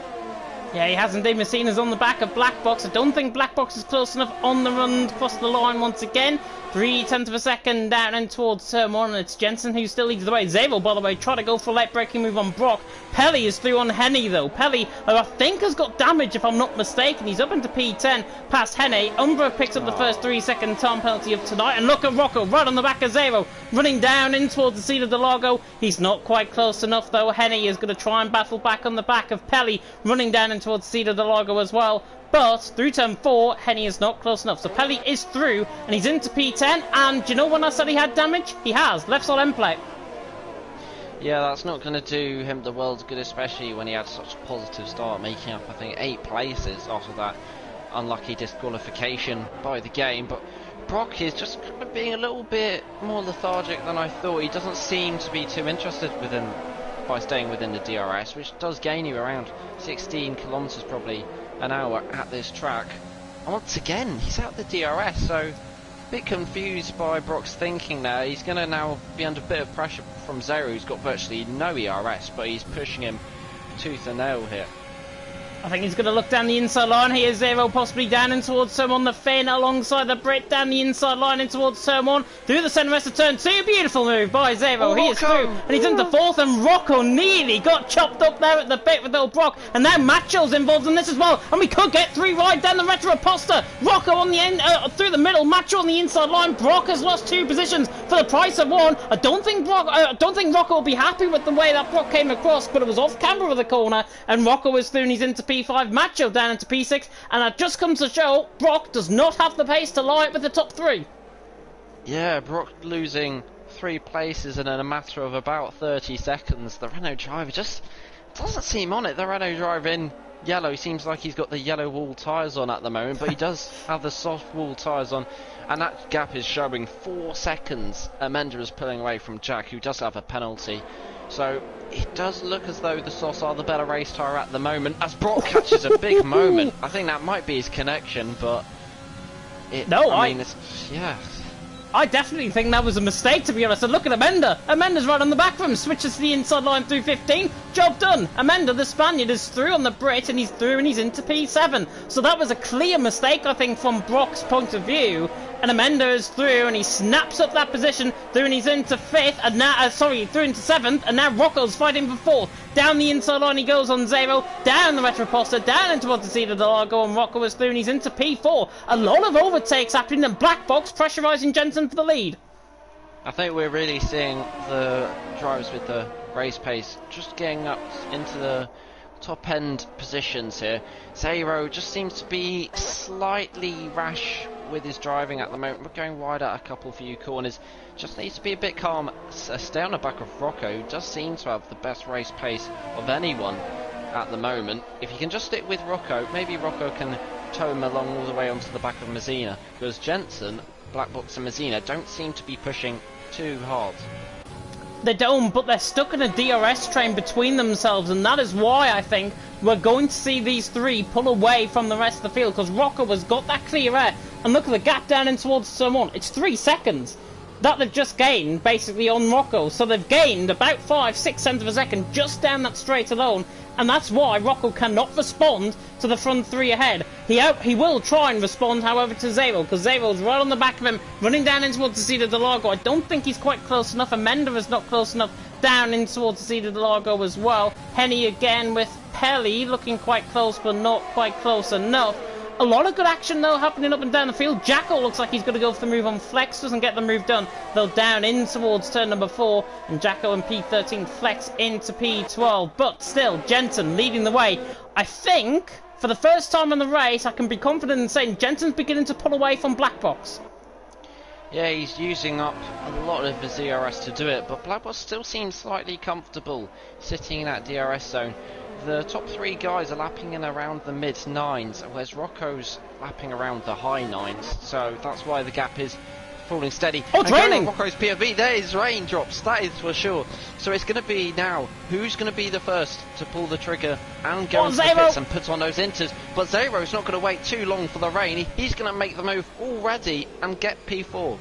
Yeah, he has indeed. Messina's on the back of Black Box. I don't think Black Box is close enough on the run to cross the line once again. 0.3 of a second down and towards turn 1, and it's Jensen who still leads the way. Zero, by the way, try to go for a late braking move on Brock. Pelly is through on Henny though. Pelly, I think, has got damage if I'm not mistaken. He's up into P10 past Henny. Umbra picks up the first 3-second time penalty of tonight, and look at Rocco right on the back of Zero, running down in towards the seat of the Lago. He's not quite close enough though. Henny is going to try and battle back on the back of Pelly, running down in towards the seat of the Lago as well. But through turn 4, Henny is not close enough. So Pelly is through, and he's into P10. And do you know when I said he had damage? He has. Left side end plate. Yeah, that's not going to do him the world's good, especially when he had such a positive start, making up, I think, 8 places after that unlucky disqualification by the game. But Brock is just kind of being a little bit more lethargic than I thought. He doesn't seem to be too interested by staying within the DRS, which does gain you around 16 kilometers probably an hour at this track. And once again, he's out the DRS, so a bit confused by Brock's thinking there. He's going to now be under a bit of pressure from Zero, who's got virtually no ERS, but he's pushing him tooth and nail here. I think he's going to look down the inside line. Here's Zero possibly down in towards turn 1. The Finn alongside the Brit down the inside line in towards turn 1. Through the centre rest of turn 2. Beautiful move by Zero. He is through. And he's into 4th. And Rocco nearly got chopped up there at the bit with old Brock. And now Macho's involved in this as well. And we could get 3 right down the retro poster. Rocco on the end, through the middle. Macho on the inside line. Brock has lost 2 positions for the price of 1. I don't think Rocco will be happy with the way that Brock came across. But it was off camera with the corner. And Rocco is through and he's into P5, Macho down into P6, and that just comes to show Brock does not have the pace to lie with the top 3. Yeah, Brock losing 3 places in a matter of about 30 seconds. The Renault driver just doesn't seem on it. The Renault driver in yellow seems like he's got the yellow wool tyres on at the moment, but he does have the soft wool tyres on, and that gap is showing 4 seconds. Amanda is pulling away from Jack, who does have a penalty. So it does look as though the Sauce are the better race tyre at the moment, as Brock catches a big moment. I think that might be his connection, but I definitely think that was a mistake, to be honest. And look at Amanda. Amanda's right on the back of him. Switches to the inside line through 15. Job done. Amanda, the Spaniard, is through on the Brit, and he's through and he's into P7. So that was a clear mistake, I think, from Brock's point of view. and Amanda is through, and he snaps up that position through, and he's into 5th, and now, through into 7th, and now Rocco's fighting for 4th. Down the inside line he goes on Zero, down the Retroposter, down into Montecito de Largo, and Rocco is through, and he's into P4. A lot of overtakes happening, and Black Box pressurising Jensen for the lead. I think we're really seeing the drivers with the race pace just getting up into the top end positions here. Zero just seems to be slightly rash with his driving at the moment. We're going wide at a couple few corners. Just needs to be a bit calm. Stay on the back of Rocco, who does seem to have the best race pace of anyone at the moment. If you can just stick with Rocco, maybe Rocco can tow him along all the way onto the back of Mazzina, because Jensen, Black Box and Mazzina don't seem to be pushing too hard. They don't, but they're stuck in a DRS train between themselves, and that is why I think we're going to see these three pull away from the rest of the field, because Rocco has got that clear air, and look at the gap down in towards turn 1. It's 3 seconds that they've just gained, basically, on Rocco. So they've gained about 5-6 tenths of a second just down that straight alone, and that's why Rocco cannot respond to the front 3 ahead. He will try and respond, however, to Zero, because Zero's right on the back of him, running down in towards the Cedar de Largo. I don't think he's quite close enough, and Mender is not close enough down in towards the Cedar de Largo as well. Henny again with Pelly, looking quite close, but not quite close enough. A lot of good action, though, happening up and down the field. Jackal looks like he's going to go for the move on Flex, doesn't get the move done. They'll down in towards turn number 4, and Jackal and P13 Flex into P12. But still, Jensen leading the way. I think, for the first time in the race, I can be confident in saying Jensen's beginning to pull away from Black Box. Yeah, he's using up a lot of his DRS to do it, but Black Box still seems slightly comfortable sitting in that DRS zone. The top 3 guys are lapping in around the mid-9s, whereas Rocco's lapping around the high 9s, so that's why the gap is falling steady. Oh, it's raining! Rocco's POV, there is raindrops, that is for sure. So it's going to be now, who's going to be the first to pull the trigger and go into the pits and put on those inters? But Zero's not going to wait too long for the rain. He's going to make the move already and get P4.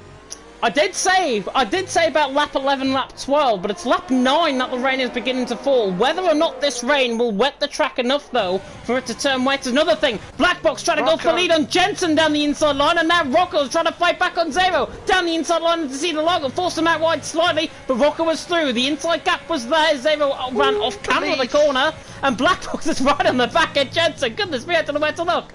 I did say about lap 11, lap 12, but it's lap 9 that the rain is beginning to fall. Whether or not this rain will wet the track enough, though, for it to turn wet is another thing. Black Box trying to go for the lead on Jensen down the inside line, and now Rocco's trying to fight back on Zero. Down the inside line to see the logo, forced him out wide slightly, but Rocco was through. The inside gap was there. Zero ran off camera the corner, and Black Box is right on the back of Jensen. Goodness me, I don't know where to look.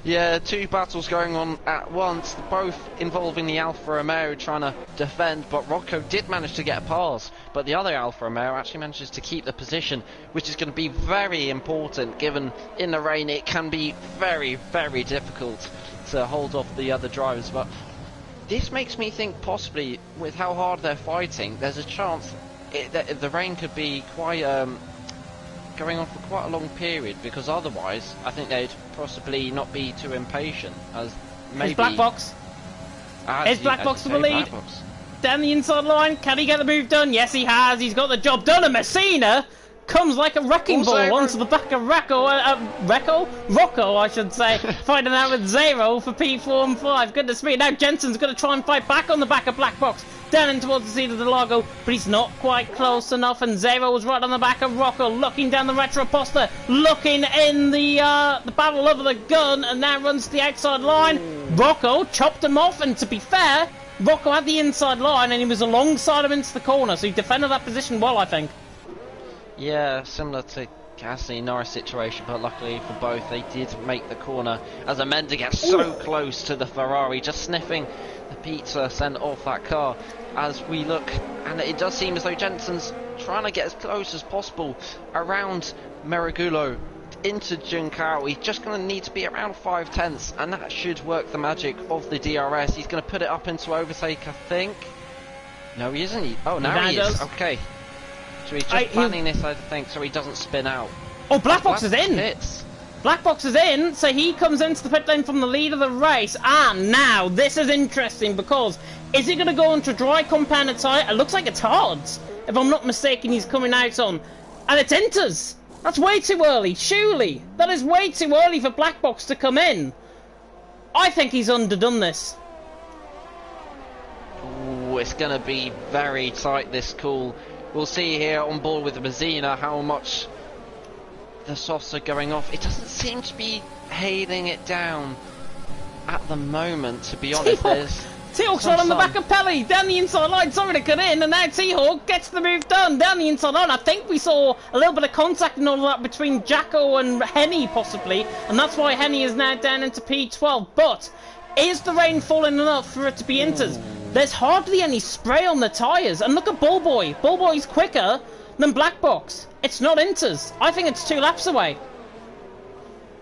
Yeah, 2 battles going on at once, both involving the Alfa Romeo trying to defend, but Rocco did manage to get a pass, but the other Alfa Romeo actually manages to keep the position, which is going to be very important, given in the rain it can be very, very difficult to hold off the other drivers. But this makes me think possibly, with how hard they're fighting, there's a chance that the rain could be quite going on for quite a long period, because otherwise I think they'd possibly not be too impatient, as maybe... It's Black Box. It's Black Box for the lead. Down the inside line, can he get the move done? Yes, he has. He's got the job done, and Messina comes like a wrecking ball onto the back of Rocco, I should say, fighting out with Zero for P4 and 5. Goodness me, now Jensen's going to try and fight back on the back of Black Box, down in towards the Cedar de Largo, but he's not quite close enough, and Zero's right on the back of Rocco, looking down the Retroposter, looking in the barrel of the gun, and now runs to the outside line. Rocco chopped him off, and to be fair, Rocco had the inside line, and he was alongside him into the corner, so he defended that position well, I think. Yeah, similar to Gasly Norris situation, but luckily for both, they did make the corner as Amanda gets so close to the Ferrari, just sniffing the pizza sent off that car as we look, and it does seem as though Jensen's trying to get as close as possible around Merigulo into Juncao. He's just going to need to be around 5 tenths, and that should work the magic of the DRS. He's going to put it up into overtake, I think. No, he isn't. Oh, now he is. Okay. So he's just planning this, I think, so he doesn't spin out. Oh, Black Box is in! Black Box is in, so he comes into the pit lane from the lead of the race. And now, this is interesting, because is he going to go into dry compounded tyre? It looks like it's hards, if I'm not mistaken, he's coming out on. And it's inters! That's way too early, surely! That is way too early for Black Box to come in. I think he's underdone this. Ooh, it's going to be very tight, this call. We'll see here on board with the Mazzina how much the softs are going off. It doesn't seem to be hailing it down at the moment, to be honest, there's... T-Hawk's right on the back of Pelly, down the inside line, sorry to cut in, and now T-Hawk gets the move done, down the inside line. I think we saw a little bit of contact and all of that between Jacko and Henny, possibly, and that's why Henny is now down into P12, but is the rain falling enough for it to be Inters? There's hardly any spray on the tyres, and look at Bullboy. Bullboy's quicker than Black Box. It's not Inters. I think it's 2 laps away.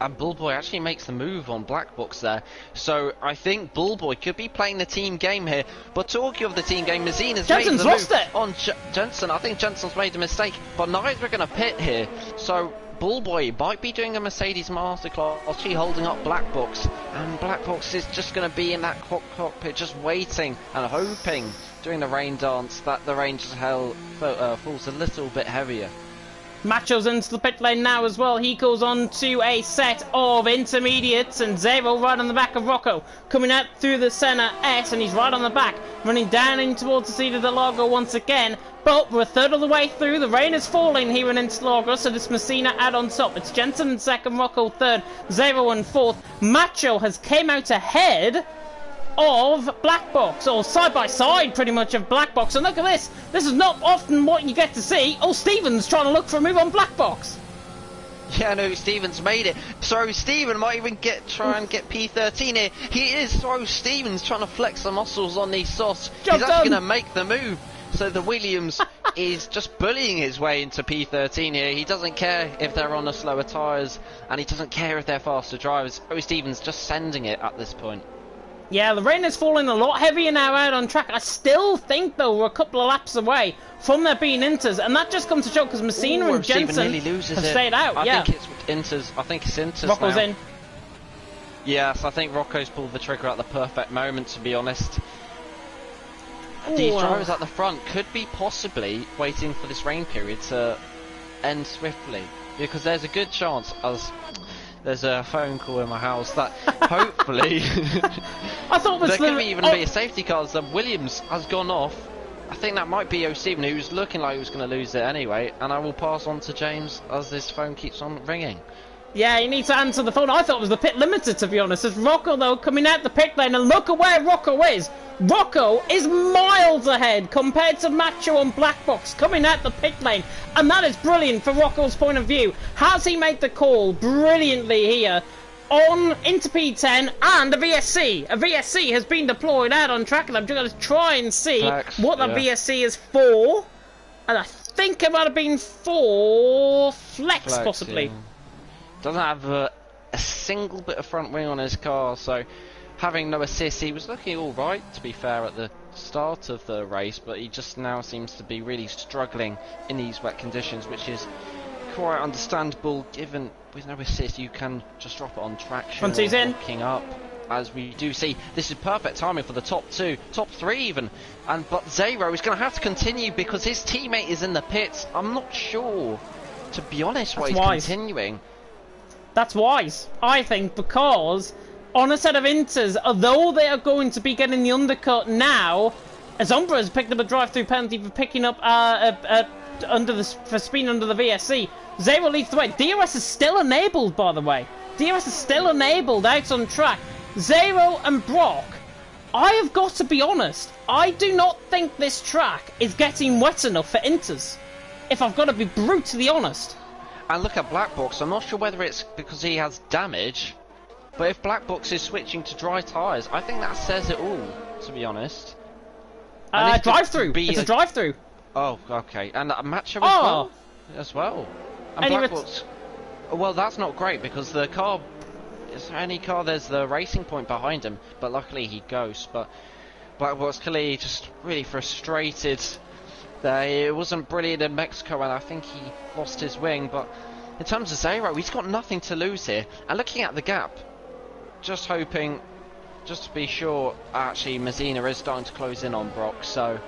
And Bullboy actually makes the move on Black Box there. So I think Bullboy could be playing the team game here. But talking of the team game, Mazina's made the lost move it. on Jensen. I think Jensen's made a mistake, but neither are going to pit here. So Bullboy might be doing a Mercedes masterclass, actually holding up Black Box. And Black Box is just going to be in that cockpit, just waiting and hoping during the rain dance that the rain just falls a little bit heavier. Macho's into the pit lane now as well. He goes on to a set of intermediates, and Zero right on the back of Rocco, coming out through the centre S, and he's right on the back, running down in towards the seat of the Largo once again. But we're a third of the way through. The rain is falling here in Interlagos, so it's Messina out on top. It's Jensen in second, Rocco third, Zero in fourth. Macho has came out ahead of Black Box, or side by side pretty much of Black Box. And look at this, this is not often what you get to see. Oh, Stevens trying to look for a move on Black Box. Yeah, no, Stevens made it. So Steven might even try and get P13 here. He is so Stevens trying to flex the muscles on these softs. He's actually going to make the move. So the Williams is just bullying his way into P13 here. He doesn't care if they're on the slower tyres, and he doesn't care if they're faster drivers. Oh, Stevens just sending it at this point. Yeah, the rain is falling a lot heavier now out on track. I still think, though, we're a couple of laps away from there being Inters, and that just comes to show because Messina and Jensen have stayed out. I think it's Inters. I think it's Inters Rocco's now. in. Yes, I think Rocco's pulled the trigger at the perfect moment, to be honest. These drivers at the front could be possibly waiting for this rain period to end swiftly, because there's a good chance, as there's a phone call in my house, that hopefully I thought there could even be a safety car. So Williams has gone off. I think that might be O'Steven, who's looking like he was going to lose it anyway, and I will pass on to James as this phone keeps on ringing. Yeah, you need to answer the phone. I thought it was the pit limiter, to be honest. It's Rocco, though, coming out the pit lane, and look at where Rocco is. Rocco is miles ahead compared to Macho and Black Box coming out the pit lane, and that is brilliant for Rocco's point of view. Has he made the call brilliantly here on into P10 and a VSC? A VSC has been deployed out on track, and I'm just going to try and see what the VSC is for, and I think it might have been for Flex possibly. Yeah. Doesn't have a single bit of front wing on his car, so having no assist. He was looking alright, to be fair, at the start of the race, but he just now seems to be really struggling in these wet conditions, which is quite understandable, given with no assist you can just drop it on traction or locking up, as we do see. This is perfect timing for the top two, top three even, but Zero is going to have to continue because his teammate is in the pits. I'm not sure, to be honest, why he's continuing. That's wise, I think, because on a set of Inters, although they are going to be getting the undercut now, Azombra has picked up a drive-through penalty for picking up for speeding under the VSC. Zero leads the way. DRS is still enabled, by the way. DRS is still enabled out on track. Zero and Brock, I have got to be honest, I do not think this track is getting wet enough for Inters, if I've got to be brutally honest. And look at Black Box. I'm not sure whether it's because he has damage, but if Black Box is switching to dry tyres, I think that says it all, to be honest. Drive-through. It's a drive-through. Oh, okay. And a Macho as well. And Black Box. Well, that's not great because the car. Is there any car? There's the racing point behind him, but luckily he goes. But Black Box clearly just really frustrated. It wasn't brilliant in Mexico, and I think he lost his wing. But in terms of Zero, he's got nothing to lose here. And looking at the gap, just hoping, just to be sure, actually Messina is starting to close in on Brock. So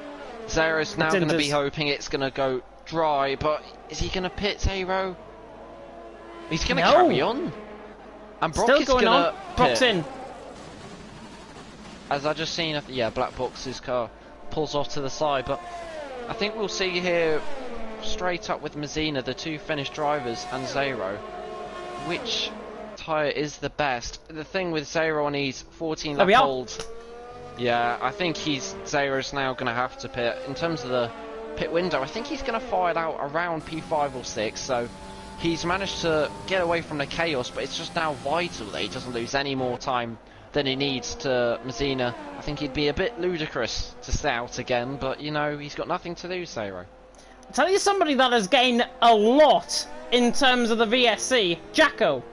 Zero's now going to be hoping it's going to go dry. But is he going to pit Zero? He's going to carry on. And Brock still is going on. Brock's pit. in. As I just seen, Black Box's car pulls off to the side, but I think we'll see here straight up with Messina, the two finished drivers, and Zero, which tyre is the best. The thing with Zero on his 14 There lap we are. hold, yeah, I think Zero's now going to have to pit. In terms of the pit window, I think he's going to fire it out around P5 or 6, so he's managed to get away from the chaos, but it's just now vital that he doesn't lose any more time than he needs to Messina. I think he'd be a bit ludicrous to stay out again, but you know, he's got nothing to lose, Zero. I'll tell you somebody that has gained a lot in terms of the VSC, Jacko.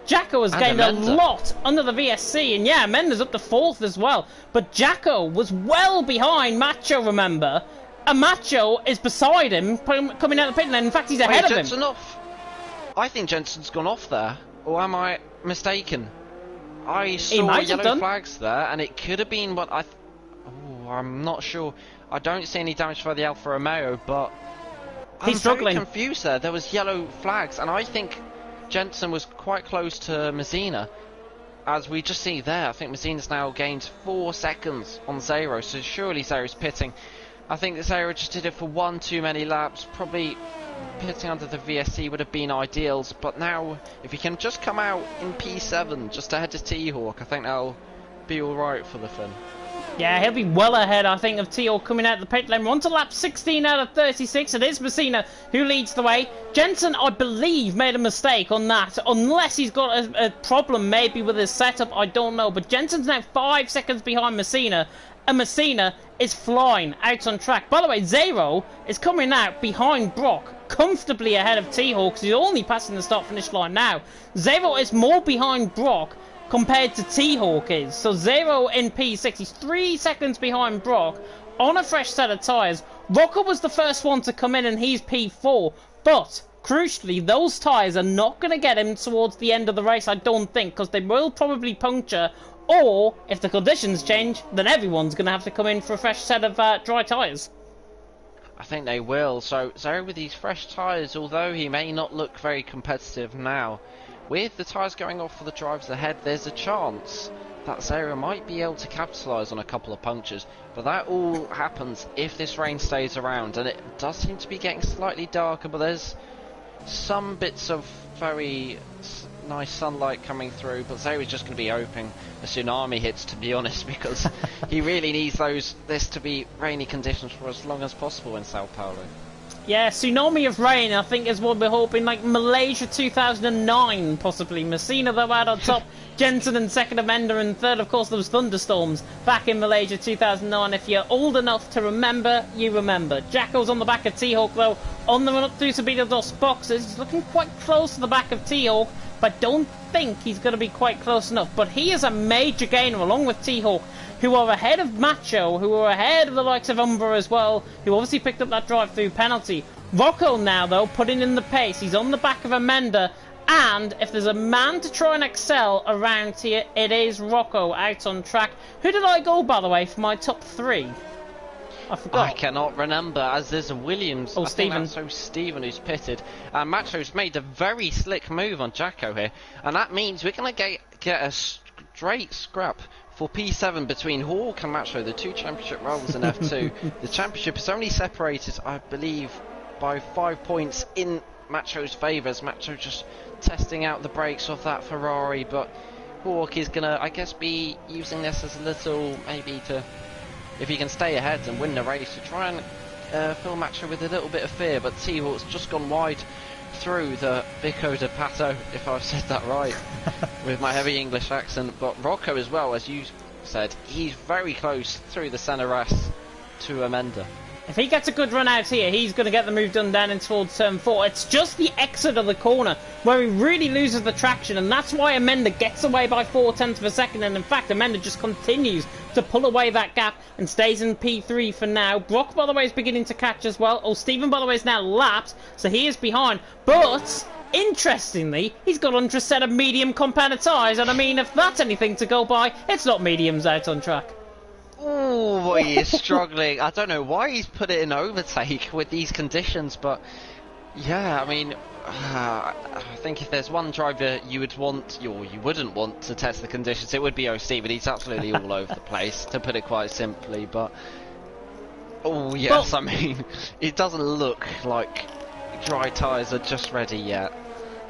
Jacko has gained a lot under the VSC, and yeah, Mendes up to 4th as well. But Jacko was well behind Macho, remember? And Macho is beside him, coming out of the pit lane. In fact, he's ahead of Jensen him. Off. I think Jensen's gone off there, or am I mistaken? I saw yellow flags there, and it could have been what I'm not sure. I don't see any damage for the Alfa Romeo, but he's struggling. Very confused there. There was yellow flags, and I think Jensen was quite close to Messina. As we just see there, I think Messina's now gained 4 seconds on Zero, so surely Zero's pitting. I think that Zero just did it for one too many laps. Probably pitting under the VSC would have been ideal, but now if he can just come out in P7 just ahead of T-Hawk, I think that'll be alright for the Finn. Yeah, he'll be well ahead, I think, of T-Hawk coming out of the pit lane. We're on to lap 16 out of 36. It is Messina who leads the way. Jensen, I believe, made a mistake on that, unless he's got a problem maybe with his setup, I don't know. But Jensen's now 5 seconds behind Messina, and Messina is flying out on track. By the way, Zero is coming out behind Brock, comfortably ahead of T-Hawk, because he's only passing the start-finish line now. Zero is more behind Brock compared to T-Hawk is. So Zero in P6, he's 3 seconds behind Brock on a fresh set of tyres. Rocco was the first one to come in and he's P4, but crucially those tyres are not going to get him towards the end of the race, I don't think, because they will probably puncture, or if the conditions change, then everyone's going to have to come in for a fresh set of dry tyres. I think they will. So Zero with these fresh tyres, although he may not look very competitive now, with the tyres going off for the drivers ahead, there's a chance that Zero might be able to capitalise on a couple of punctures. But that all happens if this rain stays around, and it does seem to be getting slightly darker, but there's some bits of very nice sunlight coming through, but Zero's just going to be hoping a tsunami hits, to be honest, because he really needs this to be rainy conditions for as long as possible in Sao Paulo. Yeah, tsunami of rain, I think, is what we're hoping, like Malaysia 2009, possibly. Messina, though, out on top. Jensen in second, Amanda in third. Of course, there was thunderstorms back in Malaysia 2009. If you're old enough to remember, you remember. Jacko's on the back of T-Hawk, though, on the run up through Sabino dos boxes. He's looking quite close to the back of T-Hawk, but don't think he's going to be quite close enough. But he is a major gainer, along with T-Hawk, who are ahead of Macho, who are ahead of the likes of Umbra as well, who obviously picked up that drive-through penalty. Rocco now, though, putting in the pace. He's on the back of Amanda, and if there's a man to try and excel around here, it is Rocco out on track. Who did I go, by the way, for my top 3? I forgot. I cannot remember, as there's a Williams. Oh, I Stephen. think that's Stephen who's pitted. Macho's made a very slick move on Jacko here, and that means we're going to get a straight scrap for P7 between Hawk and Macho, the 2 championship rivals in F2. The championship is only separated, I believe, by 5 points in Macho's favour, as Macho just testing out the brakes of that Ferrari, but Hawk is going to, I guess, be using this as a little, maybe to, if he can stay ahead and win the race, to try and fill Macho with a little bit of fear. But T-Hawk's just gone wide through the Bico de Pato, if I've said that right, with my heavy English accent. But Rocco as well, as you said, he's very close through the Cenaras to Amenda. If he gets a good run out here, he's going to get the move done down in towards turn 4. It's just the exit of the corner where he really loses the traction, and that's why Amenda gets away by 0.4 of a second, and in fact Amenda just continues to pull away that gap and stays in P3 for now. Brock, by the way, is beginning to catch as well. Oh, Stephen, by the way, is now lapped, so he is behind, but interestingly, he's got under a set of medium compounded tyres, and I mean, if that's anything to go by, it's not mediums out on track. Oh, he is struggling. I don't know why he's put it in overtake with these conditions, but yeah, I mean, I think if there's one driver you would want, or you wouldn't want to test the conditions, it would be OC, but he's absolutely all over the place, to put it quite simply. But oh yes, I mean, it doesn't look like dry tyres are just ready yet.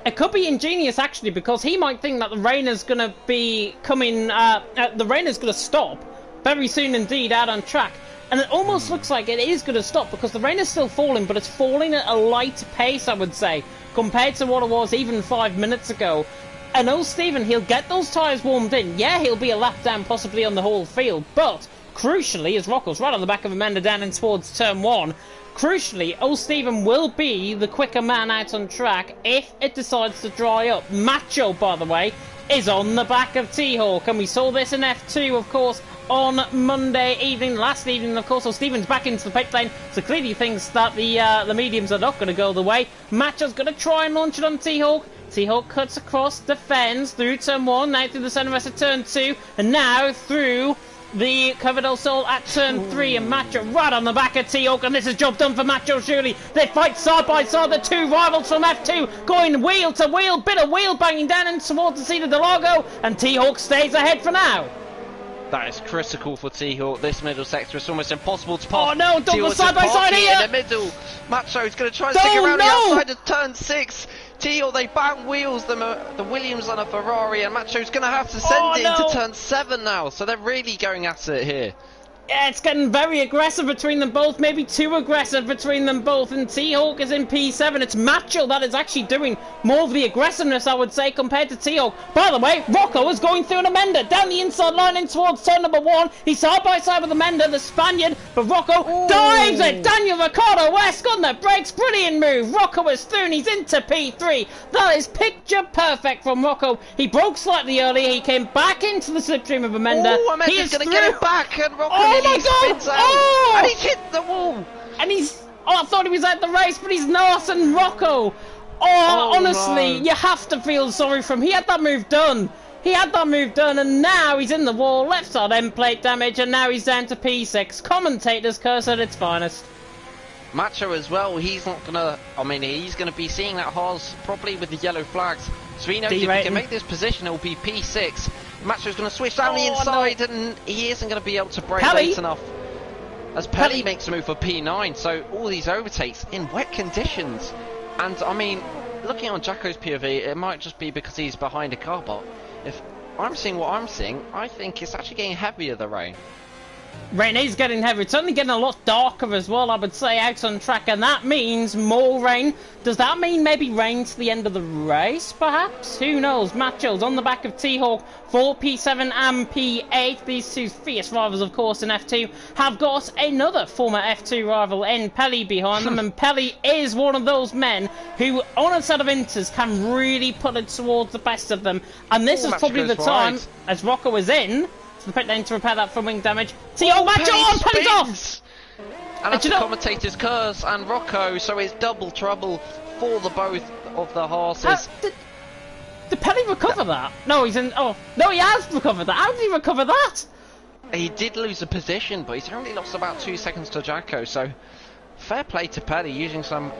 It could be ingenious, actually, because he might think that the rain is going to be coming... the rain is going to stop very soon indeed out on track. And it almost looks like it is going to stop because the rain is still falling, but it's falling at a light pace, I would say, compared to what it was even 5 minutes ago. And old Stephen, he'll get those tyres warmed in. Yeah, he'll be a lap down possibly on the whole field, but crucially, as Rocco's right on the back of Amanda down in towards turn 1, crucially, old Stephen will be the quicker man out on track if it decides to dry up. Macho, by the way, is on the back of T-Hawk, and we saw this in F2, of course, on Monday evening, last evening, of course. So Stephen's back into the pit lane, so clearly thinks that the mediums are not going to go the way. Macho's going to try and launch it on T-Hawk. T-Hawk cuts across, defends through turn 1, now through the centre rest of turn 2, and now through the Covered del Sol at turn 3, and Macho right on the back of T-Hawk, and this is job done for Macho, surely. They fight side by side, the two rivals from F2, going wheel to wheel, bit of wheel banging down in towards the seat of the Largo, and T-Hawk stays ahead for now. That is critical for T-Hawk. This middle sector is almost impossible to pass. Oh no, double side by side here! In the middle. Macho's going to try and stick around the outside of turn 6. T-Hawk, they bang wheels, the Williams on a Ferrari, and Macho's going to have to send it into turn 7 now. So they're really going at it here. Yeah, it's getting very aggressive between them both, maybe too aggressive between them both, and T-Hawk is in P7. It's Macho that is actually doing more of the aggressiveness, I would say, compared to T-Hawk. By the way, Rocco is going through an Amenda, down the inside line in towards turn number 1. He's side by side with Amenda, the Spaniard, but Rocco dives it. Daniel Ricciardo West on the brakes, brilliant move. Rocco is through and he's into P3. That is picture perfect from Rocco. He broke slightly earlier, he came back into the slipstream of Amenda. Oh, Amenda's going to get it back, and Rocco spins out, and he's hit the wall. And he's... Oh, I thought he was out the race, but he's not, and Rocco... Oh, honestly, you have to feel sorry for him. He had that move done. He had that move done, and now he's in the wall, left side end plate damage, and now he's down to P6. Commentator's curse at its finest. Macho as well, he's not going to... I mean, he's going to be seeing that Haas probably with the yellow flags. So he knows if he can make this position, it will be P6. Macho's going to switch down the inside, and he isn't going to be able to brake late enough. As Pelly makes a move for P9, so all these overtakes in wet conditions. And, I mean, looking on Jacko's POV, it might just be because he's behind a car, but if I'm seeing what I'm seeing, I think it's actually getting heavier, the rain. Rain is getting heavy. It's only getting a lot darker as well, I would say, out on track, and that means more rain. Does that mean maybe rain to the end of the race, perhaps? Who knows? Macho's on the back of T-Hawk for P7 and P8. These two fierce rivals, of course, in F2 have got another former F2 rival in Pelly behind them, and Pelly is one of those men who, on a set of inters, can really put it towards the best of them. And this is probably the time, as Rocco is in the pit lane to repair that from wing damage. T-Hawk Macho on, Pelly's off! And that's the commentator's curse, and Rocco, so it's double trouble for the both of the horses. Did Pelly recover that? No, he's in... Oh, no, he has recovered that. How did he recover that? He did lose a position, but he's only lost about 2 seconds to Jacko, so fair play to Pelly, using some,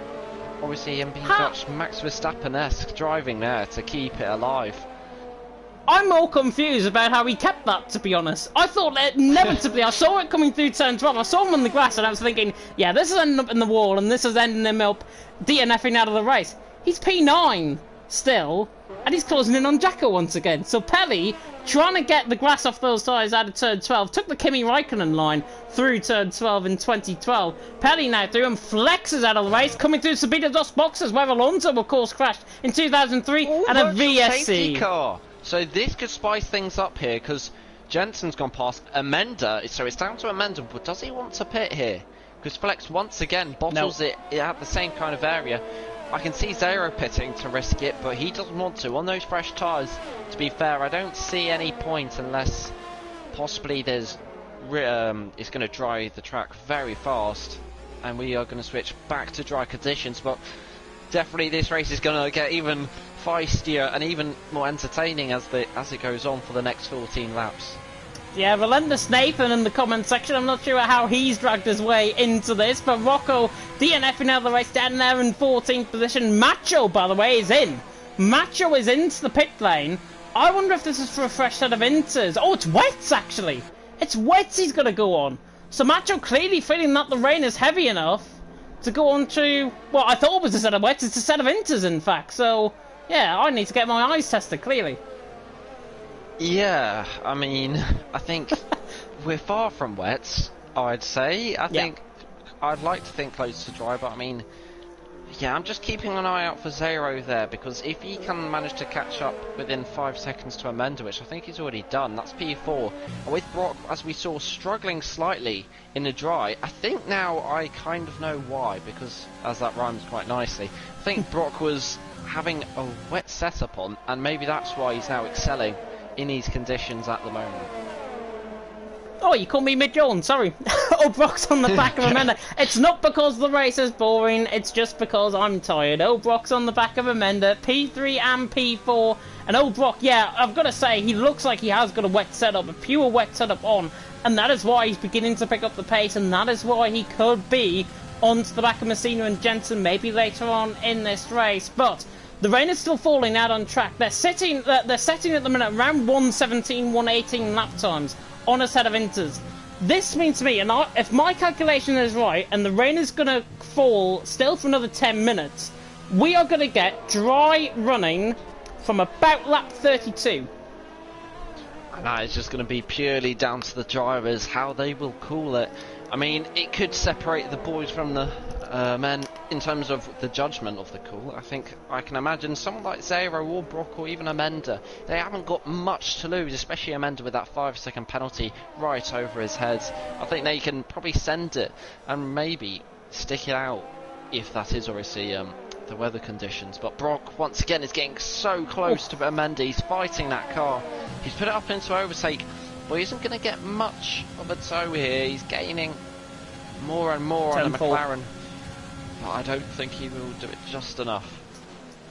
obviously, MP Dutch Max Verstappen-esque driving there to keep it alive. I'm more confused about how he kept that, to be honest. I thought that inevitably, I saw it coming through turn 12, I saw him on the grass, and I was thinking, yeah, this is ending up in the wall, and this is ending him up DNFing out of the race. He's P9 still, and he's closing in on Jacko once again. So Pelly, trying to get the grass off those tyres out of turn 12, took the Kimi Raikkonen line through turn 12 in 2012. Pelly now through and flexes out of the race, coming through Sabina Dos boxes, where Alonso, of course, crashed in 2003, and a VSC. Car. So this could spice things up here, because Jensen's gone past Amenda, so it's down to Amenda, but does he want to pit here? Because Flex once again bottles it at the same kind of area. I can see Zero pitting to risk it, but he doesn't want to. On those fresh tyres, to be fair, I don't see any point unless possibly there's it's going to dry the track very fast, and we are going to switch back to dry conditions, but definitely this race is going to get even feistier and even more entertaining as it goes on for the next 14 laps. Yeah, Relentless Nathan in the comment section. I'm not sure how he's dragged his way into this, but Rocco DNFing out of the race down there in 14th position. Macho, by the way, is in. Macho is into the pit lane. I wonder if this is for a fresh set of inters. Oh, it's wets, actually. It's wets he's going to go on. So Macho clearly feeling that the rain is heavy enough to go on to what I thought was a set of wets. It's a set of inters, in fact. So Yeah, I need to get my eyes tested, clearly. Yeah, I mean, I think we're far from wet, I'd say. I think I'd like to think close to dry, but I mean, yeah, I'm just keeping an eye out for Zero there, because if he can manage to catch up within 5 seconds to Amanda, which I think he's already done, that's P4. And with Brock, as we saw, struggling slightly in the dry, I think now I kind of know why, because, as that rhymes quite nicely, I think Brock was having a wet setup on, and maybe that's why he's now excelling in these conditions at the moment. Oh, you call me mid-yawn, sorry. Oh, Brock's on the back of Amanda. It's not because the race is boring, it's just because I'm tired. Oh, Brock's on the back of Amanda, P3 and P4. And oh, Brock, yeah, I've got to say, he looks like he has got a wet setup, a pure wet setup on. And that is why he's beginning to pick up the pace, and that is why he could be onto the back of Messina and Jensen maybe later on in this race. But the rain is still falling out on track. They're sitting at the minute around 117, 118 lap times on a set of inters. This means to me, and if my calculation is right, and the rain is going to fall still for another 10 minutes, we are going to get dry running from about lap 32. And that is just going to be purely down to the drivers, how they will call it. I mean, it could separate the boys from the men in terms of the judgment of the call. I think I can imagine someone like Zero or Brock or even Amanda, they haven't got much to lose, especially Amanda with that 5-second penalty right over his head. I think they can probably send it and maybe stick it out if that is obviously the weather conditions. But Brock once again is getting so close to Amanda. He's fighting that car. He's put it up into overtake, but he isn't going to get much of a tow here. He's gaining more and more on the McLaren. But I don't think he will do it just enough.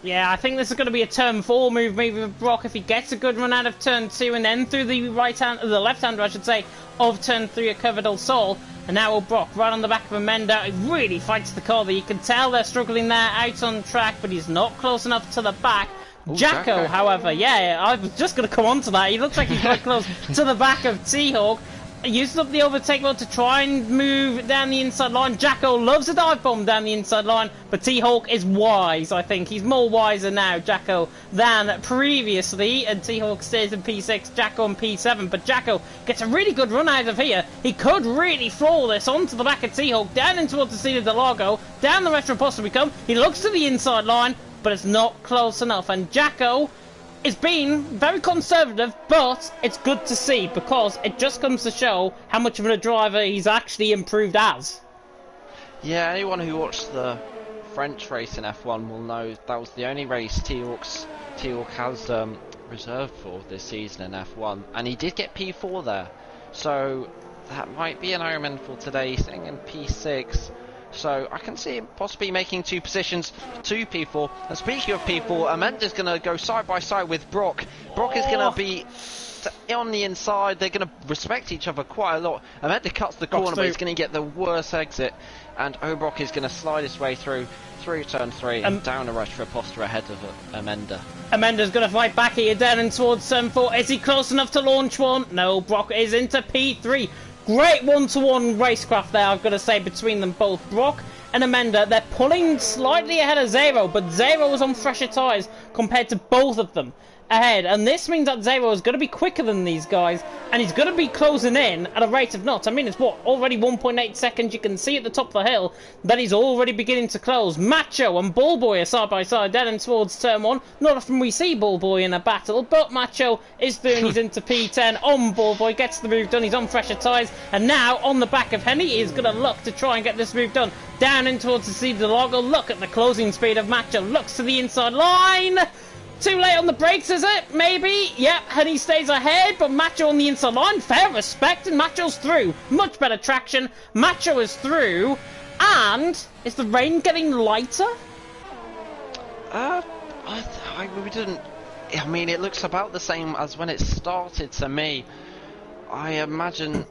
Yeah, I think this is going to be a turn 4 move maybe with Brock if he gets a good run out of turn 2 and then through the left-hander, I should say, of turn 3 at Curva del Sol. And now Brock right on the back of Amanda. He really fights the car there. You can tell they're struggling there out on track, but he's not close enough to the back. Jacko, however, yeah, I was just going to come on to that. He looks like he's quite close to the back of T-Hawk. Uses up the overtake mode to try and move down the inside line. Jacko loves a dive bomb down the inside line, but T-Hawk is wise, I think. He's more wiser now, Jacko, than previously, and T-Hawk stays in P6, Jacko in P7, but Jacko gets a really good run out of here. He could really floor this onto the back of T-Hawk, down in towards the Cena de Largo, down the Retro Post we come. He looks to the inside line, but it's not close enough, and Jacko is being very conservative, but it's good to see because it just comes to show how much of a driver he's actually improved as. Yeah, anyone who watched the French race in F1 will know that was the only race T-Hawk has reserved for this season in F1, and he did get P4 there, so that might be an omen for today, sitting in P6. So I can see him possibly making 2 positions to P4. And speaking of P4, Amanda's going to go side by side with Brock. Brock is going to be on the inside. They're going to respect each other quite a lot. Amanda cuts the corner, but he's going to get the worst exit. And Brock is going to slide his way through turn 3 and down a rush for a poster ahead of Amanda. Amanda's going to fight back here down and towards turn 4. Is he close enough to launch one? No, Brock is into P3. Great one-to-one racecraft there, I've got to say, between them both. Brock and Amanda, they're pulling slightly ahead of Zero, but Zero is on fresher tyres compared to both of them ahead. And this means that Zero is going to be quicker than these guys, and he's going to be closing in at a rate of knots. I mean, it's what, already 1.8 seconds. You can see at the top of the hill that he's already beginning to close. Macho and Ballboy are side by side down and towards turn 1. Not often we see Ballboy in a battle, but Macho is doing he's into P10 on Ballboy, gets the move done. He's on fresher tyres, and now on the back of Henny, he's going to look to try and get this move done. Down in towards the Cena de Largo. Look at the closing speed of Macho. Looks to the inside line. Too late on the brakes, is it? Maybe. Yep, Henny stays ahead, but Macho on the inside line. Fair respect, and Macho's through. Much better traction. Macho is through. And is the rain getting lighter? We didn't. I mean, it looks about the same as when it started to me. I imagine.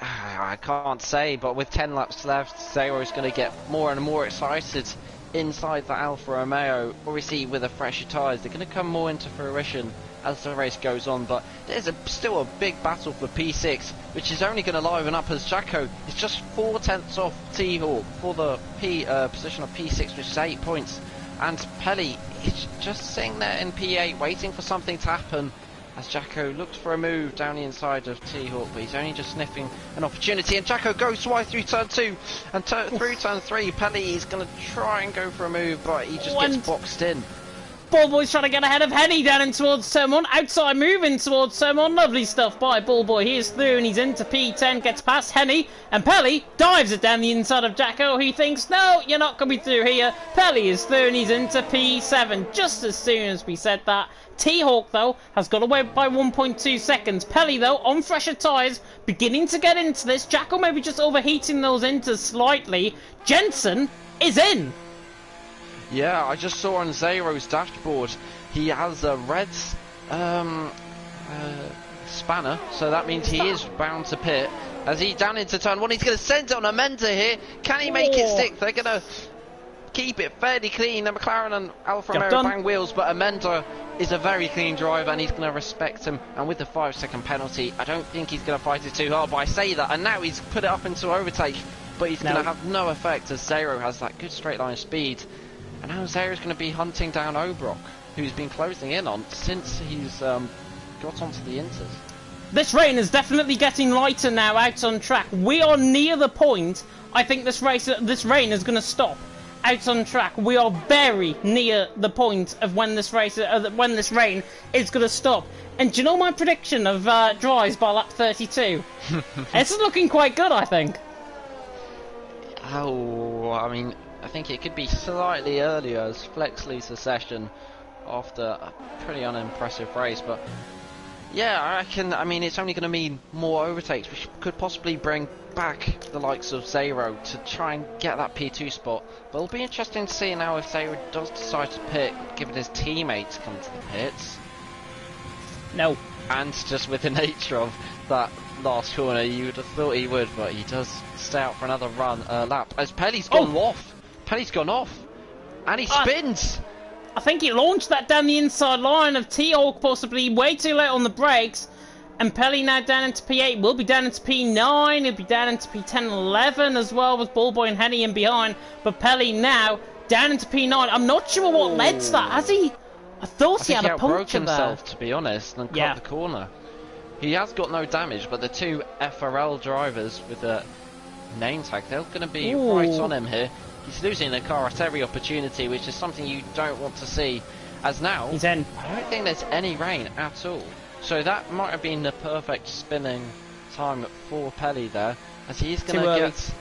I can't say, but with 10 laps left, Zero is going to get more and more excited inside the Alfa Romeo. Obviously, with the fresher tyres, they're going to come more into fruition as the race goes on, but there's still a big battle for P6, which is only going to liven up as Jacko is just 4 tenths off T-Hawk for the position of P6, which is 8 points. And Pelly is just sitting there in P8 waiting for something to happen as Jacko looks for a move down the inside of T-Hawk, but he's only just sniffing an opportunity, and Jacko goes wide through turn 2 and through turn 3. Pelly is going to try and go for a move, but he just gets boxed in. Ballboy's trying to get ahead of Henny down in towards turn 1. Outside moving towards turn 1. Lovely stuff by Ballboy. He is through and he's into P10. Gets past Henny. And Pelly dives it down the inside of Jacko. He thinks, no, you're not going to be through here. Pelly is through and he's into P7. Just as soon as we said that. T-Hawk, though, has got away by 1.2 seconds. Pelly, though, on fresher tyres, beginning to get into this. Jacko maybe just overheating those inters slightly. Jensen is in. Yeah, I just saw on Zero's dashboard he has a red spanner, so that means he is bound to pit. As he down into turn 1, he's going to send it on Amenda here. Can he make it stick? They're going to keep it fairly clean. The McLaren and Alfa Romeo bang wheels, but Amenda is a very clean driver and he's going to respect him. And with the 5-second penalty, I don't think he's going to fight it too hard, but I say that, and now he's put it up into overtake, but he's going to have no effect as Zero has that good straight line speed. And now Zero's going to be hunting down Obrock, who's been closing in on since he's got onto the Inters. This rain is definitely getting lighter now out on track. We are near the point. I think this rain is going to stop out on track. We are very near the point of when this rain is going to stop. And do you know my prediction of drives by lap 32? It's looking quite good, I think. Oh, I mean, I think it could be slightly earlier as Flex leads the session after a pretty unimpressive race, but yeah, I reckon, I mean, it's only going to mean more overtakes, which could possibly bring back the likes of Zero to try and get that P2 spot. But it'll be interesting to see now if Zero does decide to pit, given his teammates come to the pits. No. And just with the nature of that last corner, you would have thought he would, but he does stay out for another lap. As Pelly's gone off. Pelly's gone off. And he spins. I think he launched that down the inside line of T-Hawk, possibly way too late on the brakes. And Pelly now down into P8, will be down into P9, he'll be down into P10 and 11 as well, with Ballboy and Henny in behind. But Pelly now down into P9. I'm not sure what led to that. Has he? I thought he had a puncture himself, to be honest, and cut the corner. He has got no damage, but the two FRL drivers with the name tag, they're going to be right on him here. He's losing the car at every opportunity, which is something you don't want to see. As now, he's in. I don't think there's any rain at all. So that might have been the perfect spinning time for Pelly there, as he's going to get...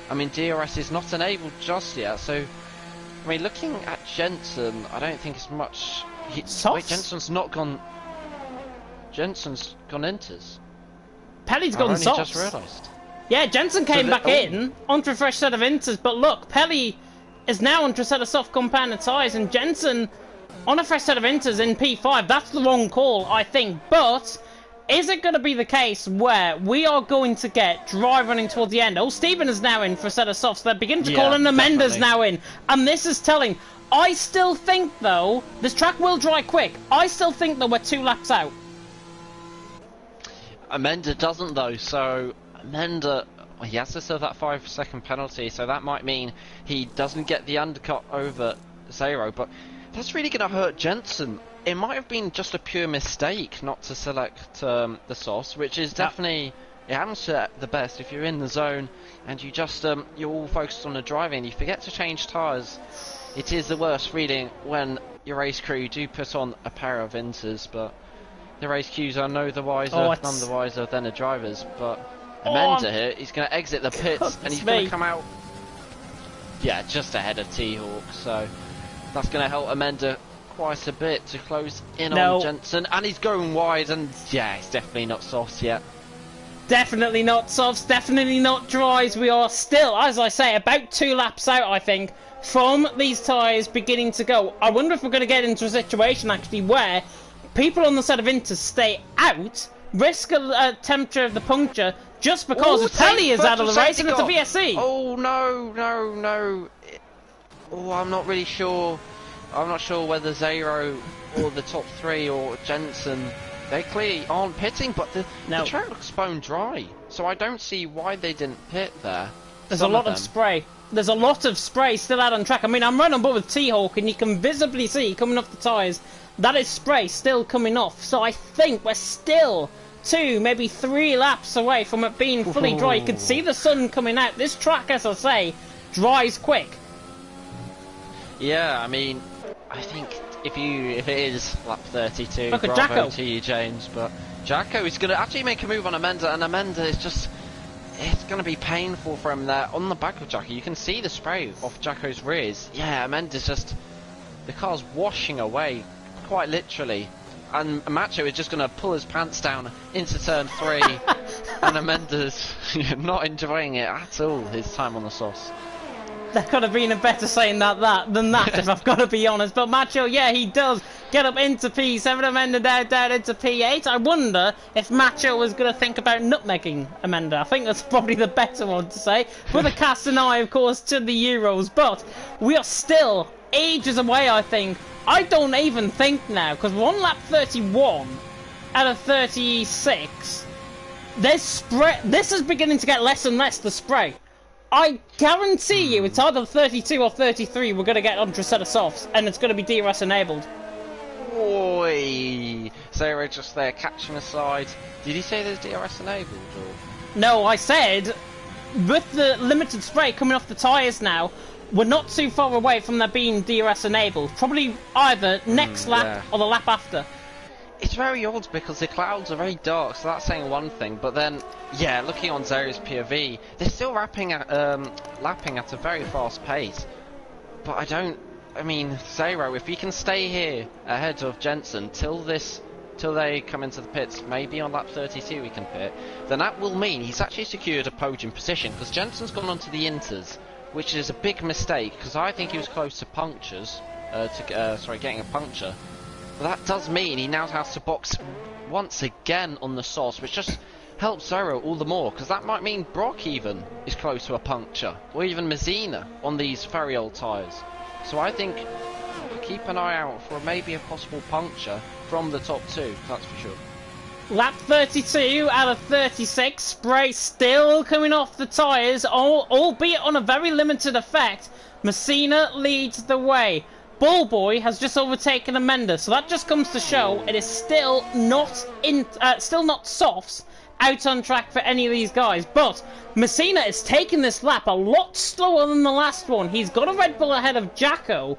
I mean, DRS is not enabled just yet, so... I mean, looking at Jensen, I don't think it's much... Wait, Jensen's not gone... Jensen's gone inters. Pelly's gone softs. Just realised. Yeah, Jensen came back in onto a fresh set of inters, but look, Pelly is now onto a set of soft compounded tyres, and Jensen on a fresh set of inters in P5. That's the wrong call, I think, but is it going to be the case where we are going to get dry running towards the end? Oh, Stephen is now in for a set of softs. They're beginning to call in, Amenda's now in, and this is telling. I still think, though, this track will dry quick. I still think that we're 2 laps out. Amenda doesn't, though, so... Amenda, he has to serve that 5-second penalty, so that might mean he doesn't get the undercut over Zero, but that's really going to hurt Jensen. It might have been just a pure mistake not to select the softs, which is definitely, it happens to the best if you're in the zone and you just, you're all focused on the driving, you forget to change tyres. It is the worst feeling when your race crew do put on a pair of inters, but the race crews are no the wiser, none the wiser than the drivers, but... Amenda here, he's going to exit the pits and he's going to come out, just ahead of T-Hawk, so that's going to help Amenda quite a bit to close in on Jensen, and he's going wide, and it's definitely not softs yet. Definitely not softs, definitely not dries. We are still, as I say, about 2 laps out, I think, from these tyres beginning to go. I wonder if we're going to get into a situation, actually, where people on the set of inters stay out, risk a temperature of the puncture, just because Pelly is out of the race and it's a VSC. Oh, no. Oh, I'm not really sure. I'm not sure whether Zero or the top 3 or Jensen, they clearly aren't pitting, but the track looks bone dry. So I don't see why they didn't pit there. There's a lot of spray. There's a lot of spray still out on track. I mean, I'm right on board with T-Hawk, and you can visibly see coming off the tyres, that is spray still coming off. So I think we're still 2, maybe 3 laps away from it being fully dry. You can see the sun coming out. This track, as I say, dries quick. Yeah, I mean, I think if it is lap 32, look at bravo Jacko. to you, James. But Jacko is going to actually make a move on Amenda, and Amenda is just... It's going to be painful for him there on the back of Jacko. You can see the spray off Jacko's rears. Yeah, Amenda's just... The car's washing away, quite literally. And Macho is just going to pull his pants down into turn 3. And Amenda's not enjoying it at all, his time on the sauce. There could have been a better saying than that, if I've got to be honest. But Macho, yeah, he does get up into P7, Amenda down into P8. I wonder if Macho was going to think about nutmegging Amenda. I think that's probably the better one to say. With a cast an eye, of course, to the Euros. But we are still ages away, I think. I don't even think now, because we're on lap 31 out of 36. There's spray. This is beginning to get less and less, the spray. I guarantee you it's either 32 or 33 we're going to get onto a set of softs, and it's going to be DRS enabled. Oi! Zero just there catching aside. Did he say there's DRS enabled? Or? No, I said, with the limited spray coming off the tyres now, we're not too far away from there being DRS enabled. Probably either next lap or the lap after. It's very odd because the clouds are very dark, so that's saying one thing, but then, yeah, looking on Zero's POV, they're still lapping at a very fast pace. But I mean, Zero, if he can stay here ahead of Jensen till they come into the pits, maybe on lap 32 we can pit, then that will mean he's actually secured a podium position, because Jensen's gone onto the Inters, which is a big mistake, because I think he was close to punctures, getting a puncture. But that does mean he now has to box once again on the sauce, which just helps Zero all the more, because that might mean Brock even is close to a puncture, or even Mazzina on these very old tyres. So I think keep an eye out for maybe a possible puncture from the top 2, that's for sure. Lap 32 out of 36, spray still coming off the tyres, albeit on a very limited effect. Messina leads the way. Ballboy has just overtaken Amenda, so that just comes to show it is still not softs out on track for any of these guys. But Messina is taking this lap a lot slower than the last one. He's got a Red Bull ahead of Jacko,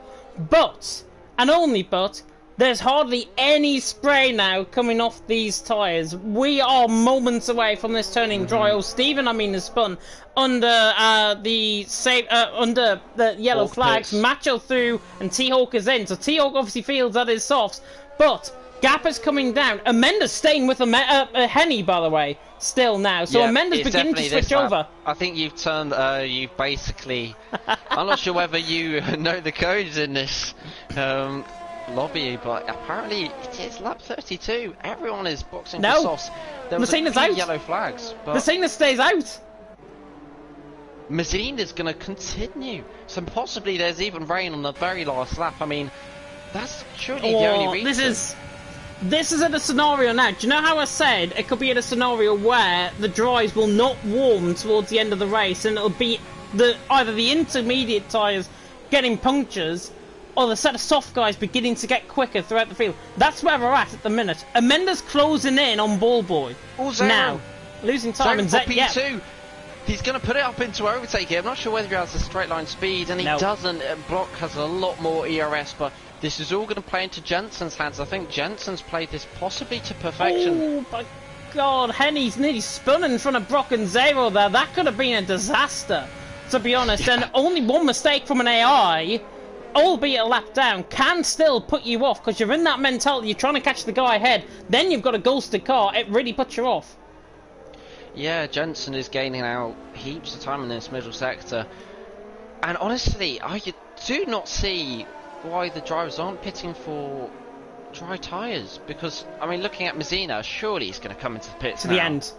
but, and only but, there's hardly any spray now coming off these tyres. We are moments away from this turning dry. Oh, Stephen, has spun under under the yellow Fourth flags. pits. Macho through, and T-Hawk is in. So T-Hawk obviously feels that his softs, but Gap is coming down. Amenda's staying with Henny, by the way, still now. So Yeah, Amenda's it's beginning to definitely switch this lap. over. I think you've turned, you've basically, I'm not sure whether you know the codes in this lobby, but apparently it is lap 32. Everyone is boxing for sauce. There was Messina's a few out. yellow flags, but Messina stays out. Mazzina's going to continue. So possibly there's even rain on the very last lap. I mean, that's surely the only reason. This is in a scenario now. Do you know how I said it could be in a scenario where the dries will not warm towards the end of the race, and it'll be either the intermediate tyres getting punctures, or the set of soft guys beginning to get quicker throughout the field. That's where we're at the minute. Amenda's closing in on Ballboy. Now, losing time. Zero And for P2. He's going to put it up into overtake here. I'm not sure whether he has a straight line speed, and he doesn't. Block has a lot more ERS, but this is all going to play into Jensen's hands. I think Jensen's played this possibly to perfection. Oh my God, Henny's nearly spun in front of Brock and Zero there. That could have been a disaster, to be honest. And only one mistake from an AI, albeit a lap down, can still put you off, because you're in that mentality. You're trying to catch the guy ahead, then you've got a ghosted car. It really puts you off. Yeah, Jensen is gaining out heaps of time in this middle sector. And honestly, I do not see why the drivers aren't pitting for dry tyres. Because, I mean, looking at Mazzina, surely he's going to come into the pits to now. the end.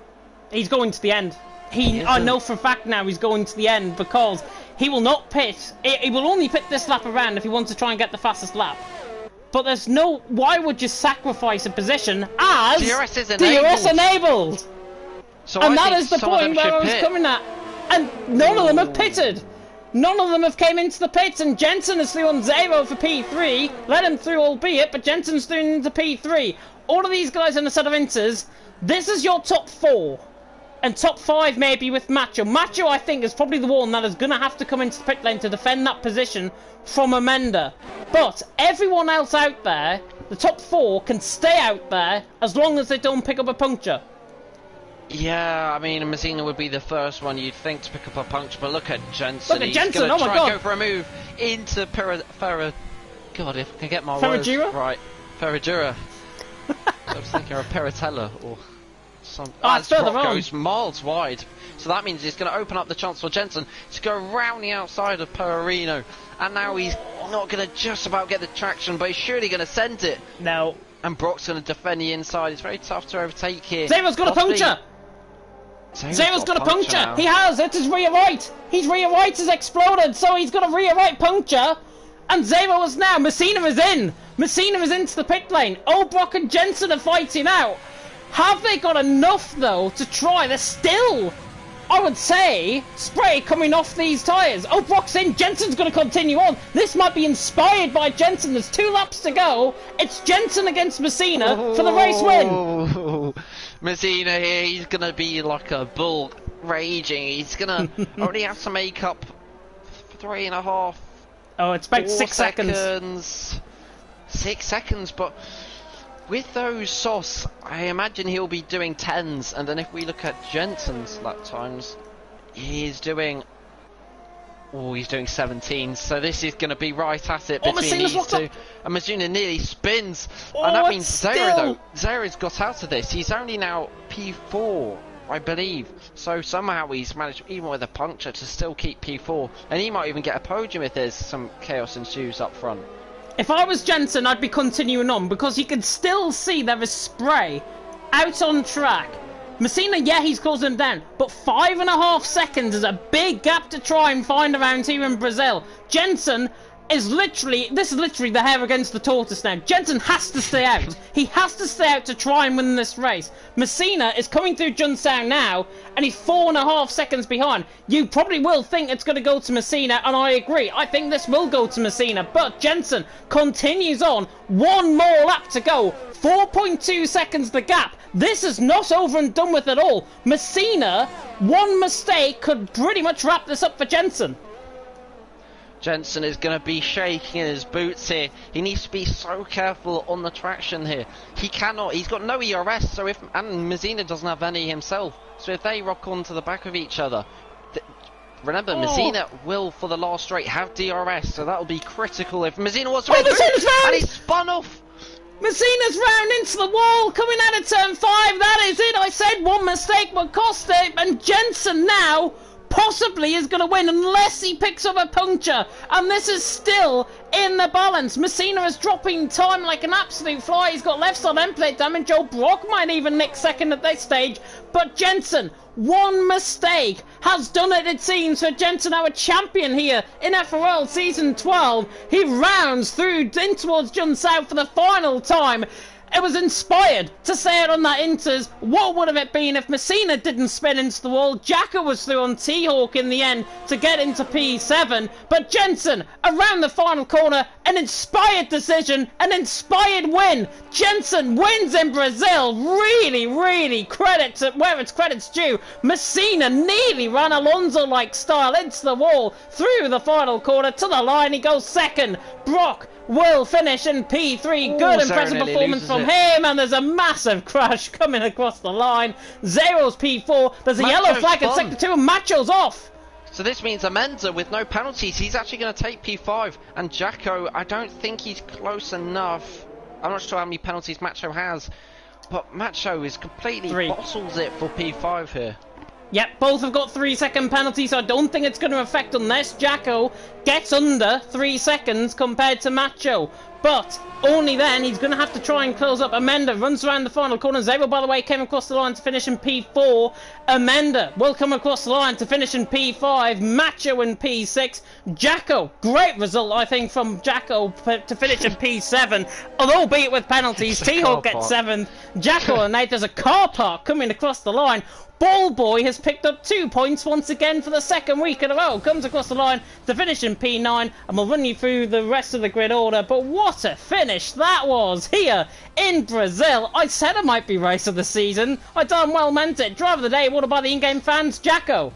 He's going to the end. I know for a fact now he's going to the end, because he will not pit. He will only pit this lap around if he wants to try and get the fastest lap. But there's no... Why would you sacrifice a position as DRS is DRS enabled? So And I that think is the some of point them where should I was pit. coming at. And none of them have pitted. None of them have came into the pits, and Jensen is through on 0 for P3. Let him through, albeit, but Jensen's through into P3. All of these guys in a set of inters. This is your top 4. And top 5 maybe with Macho. Macho, I think, is probably the one that is going to have to come into the pit lane to defend that position from Amanda. But everyone else out there, the top 4, can stay out there as long as they don't pick up a puncture. Yeah, I mean, Messina would be the first one you'd think to pick up a puncture, but look at Jensen. Look at Jensen, He's oh my try god. And go for a move into God, if I can get my words Ferragira? right. Ferragira. I was thinking of Peritella or some. It's further on. Goes miles wide. So that means it's going to open up the chance for Jensen to go round the outside of Perarino. And now he's not going to just about get the traction, but he's surely going to send it. No. And Brock's going to defend the inside. It's very tough to overtake here. Zero's got a puncture! Zero's got a puncture! Now. He has! It's his rear right! His rear right has exploded, so he's got a rear right puncture! And Zero is now! Messina is in! Messina is into the pit lane! Brock and Jensen are fighting out! Have they got enough, though, to try? They're still, I would say, spray coming off these tyres. Brock's in. Jensen's going to continue on. This might be inspired by Jensen. There's 2 laps to go. It's Jensen against Messina for the race win. Messina here, he's going to be like a bull raging. He's going to already have to make up 3.5. Oh, it's about 6 seconds. 6 seconds, but with those sauce, I imagine he'll be doing 10s, and then if we look at Jensen's lap times, he's doing 17s, so this is going to be right at it between these two. And Messina nearly spins, and that means Zera's got out of this. He's only now P4, I believe, so somehow he's managed, even with a puncture, to still keep P4, and he might even get a podium if there's some chaos ensues up front. If I was Jensen, I'd be continuing on, because you can still see there is spray out on track. Messina, yeah, he's closing him down, but 5.5 seconds is a big gap to try and find around here in Brazil. Jensen is literally, this is literally the hair against the tortoise now. Jensen has to stay out. He has to stay out to try and win this race. Messina is coming through Junsao now, and he's 4.5 seconds behind. You probably will think it's going to go to Messina, and I agree. I think this will go to Messina, but Jensen continues on. 1 more lap to go. 4.2 seconds the gap. This is not over and done with at all. Messina, one mistake could pretty much wrap this up for Jensen. Jensen is going to be shaking in his boots here. He needs to be so careful on the traction here. He cannot, he's got no ERS, so and Messina doesn't have any himself. So if they rock onto the back of each other, remember, Messina will, for the last straight, have DRS, so that will be critical if Messina was to win through, and he spun off. Messina's round into the wall, coming out of turn 5, that is it. I said one mistake would cost it, and Jensen now possibly is going to win unless he picks up a puncture, and this is still in the balance. Messina is dropping time like an absolute fly. He's got left side end plate damage. Brock might even nick second at this stage, but Jensen, one mistake has done it seems, for Jensen, our champion here in FRL Season 12. He rounds through in towards Junsao for the final time. It was inspired to say it on that Inters. What would have it been if Messina didn't spin into the wall? Jacka was through on T-Hawk in the end to get into P7. But Jensen, around the final corner, an inspired decision, an inspired win. Jensen wins in Brazil. Really, really credits at where it's credit's due. Messina nearly ran Alonso-like style into the wall, through the final corner to the line. He goes second. Brock will finish in P3. Good, impressive performance from him, and there's a massive crash coming across the line. Zero's P4. There's a yellow flag in sector 2, and Macho's off. So this means Amanda, with no penalties, he's actually going to take P5. And Jacko, I don't think he's close enough. I'm not sure how many penalties Macho has, but Macho is completely bottles it for P5 here. Yep, both have got 3-second penalties, so I don't think it's going to affect unless Jacko gets under 3 seconds compared to Macho. but only then he's going to have to try and close up. Amenda runs around the final corner. Zabo, by the way, came across the line to finish in P4. Amenda will come across the line to finish in P5. Macho in P6. Jacko, great result, I think, from Jacko to finish in P7. Although, albeit with penalties, T-Hawk gets 7th. Jacko and Nate, there's a car park coming across the line. Ball Boy has picked up 2 points once again for the second week in a row. Comes across the line to finish in P9, and we'll run you through the rest of the grid order. But what a finish that was here in Brazil. I said it might be race of the season. I darn well meant it. Driver of the day awarded by the in-game fans, Jacko.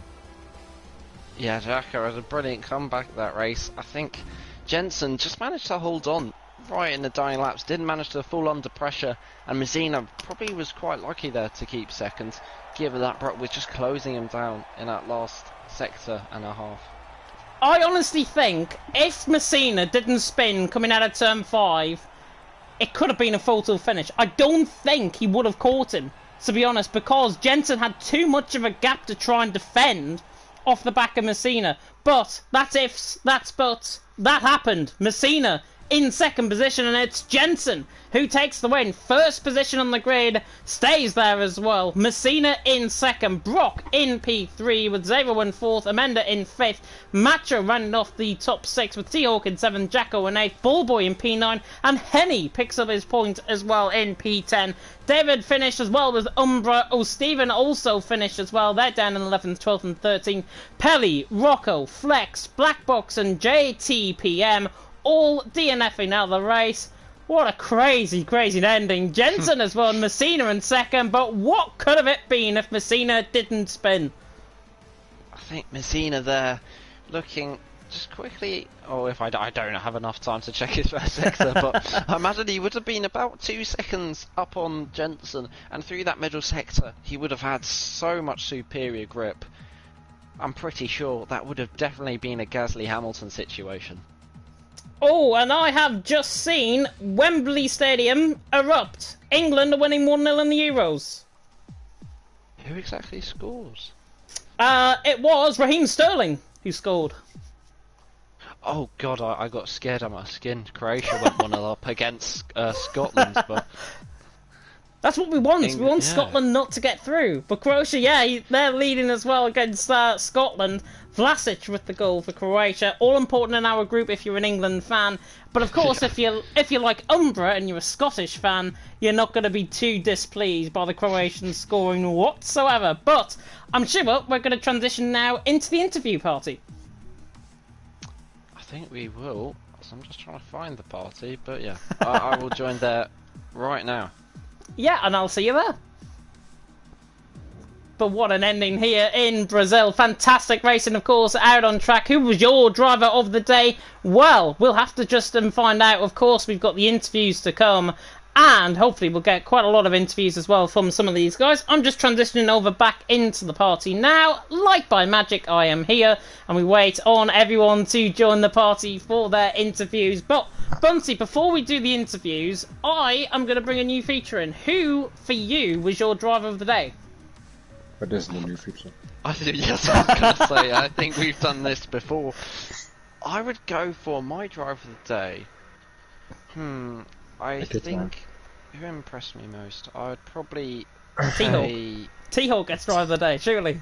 Yeah, Jacko had a brilliant comeback that race. I think Jensen just managed to hold on right in the dying laps, didn't manage to fall under pressure, and Messina probably was quite lucky there to keep second, given that Brock was just closing him down in that last sector and a half. I honestly think if Messina didn't spin coming out of turn 5, it could have been a photo finish. I don't think he would have caught him, to be honest, because Jensen had too much of a gap to try and defend off the back of Messina. But that's ifs, that's buts. That happened. Messina in second position, and it's Jensen who takes the win. First position on the grid, stays there as well. Messina in second, Brock in P3 with Zavo in 4th, Amenda in 5th, Macho running off the top 6 with T-Hawk in 7th, Jacko in 8th, Ballboy in P9, and Henny picks up his point as well in P10. David finished as well with Umbra. Stephen also finished as well. They're down in 11th, 12th and 13th. Pelly, Rocco, Flex, Blackbox and JTPM all DNFing out of the race. What a crazy, crazy ending. Jensen has won, Messina in second, but what could have it been if Messina didn't spin? I think Messina there looking just quickly, if I don't have enough time to check his first sector, but I imagine he would have been about 2 seconds up on Jensen, and through that middle sector he would have had so much superior grip. I'm pretty sure that would have definitely been a Gasly-Hamilton situation. Oh, and I have just seen Wembley Stadium erupt. England are winning 1-0 in the Euros. Who exactly scores? It was Raheem Sterling who scored. Oh god, I got scared out of my skin. Croatia went 1-0 up against Scotland, but... That's what we want. We want Scotland not to get through. But Croatia, they're leading as well against Scotland. Vlasic with the goal for Croatia. All important in our group if you're an England fan. But of course, if you're like Umbra and you're a Scottish fan, you're not going to be too displeased by the Croatians scoring whatsoever. But I'm sure we're going to transition now into the interview party. I think we will. So I'm just trying to find the party. But yeah, I will join there right now. Yeah, and I'll see you there. But what an ending here in Brazil. Fantastic racing, of course, out on track. Who was your driver of the day? Well, we'll have to just find out. Of course, we've got the interviews to come. And hopefully we'll get quite a lot of interviews as well from some of these guys. I'm just transitioning over back into the party now. Like by magic, I am here. And we wait on everyone to join the party for their interviews. But, Bunsey, before we do the interviews, I am going to bring a new feature in. Who, for you, was your driver of the day? But there's no new feature. Yes, I was going to say, I think we've done this before. I would go for my driver of the day. I think who impressed me most? I would probably say T-Hawk gets driver of the day, surely.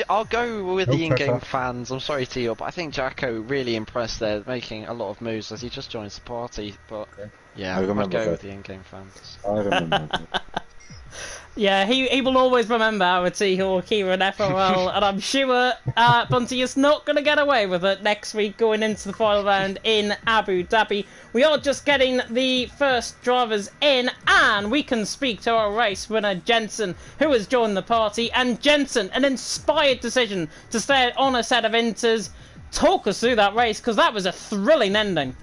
I'll go with the in-game fans. I'm sorry, T-Hawk, but I think Jacko really impressed there, making a lot of moves as he just joins the party. But yeah, I'd go with the in-game fans. I remember that. Yeah, he will always remember our T-Hawk here at FRL, and I'm sure Bunty is not going to get away with it next week going into the final round in Abu Dhabi. We are just getting the first drivers in, and we can speak to our race winner, Jensen, who has joined the party. And Jensen, an inspired decision to stay on a set of inters. Talk us through that race, because that was a thrilling ending.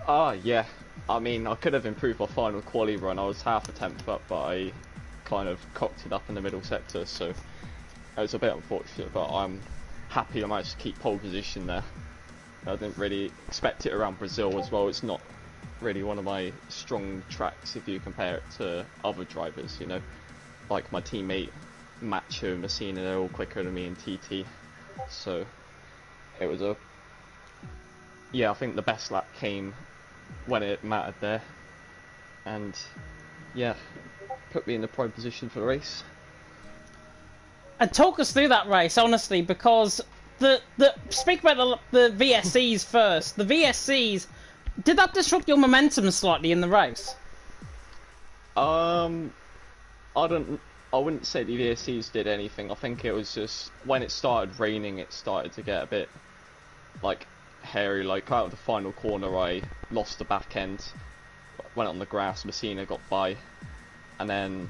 Yeah. I mean, I could have improved my final quali run. I was half a tenth up, but I kind of cocked it up in the middle sector, so it was a bit unfortunate, but I'm happy I managed to keep pole position there. I didn't really expect it around Brazil as well. It's not really one of my strong tracks if you compare it to other drivers, you know. Like my teammate Macho, Messina, they're all quicker than me in TT. So it was I think the best lap came when it mattered there, and yeah, put me in the prime position for the race. And talk us through that race, honestly, because speak about the VSCs first. The VSCs, did that disrupt your momentum slightly in the race? I wouldn't say the VSCs did anything. I think it was just when it started raining, it started to get a bit like hairy. Like out of the final corner, I lost the back end, went on the grass. Messina got by, and then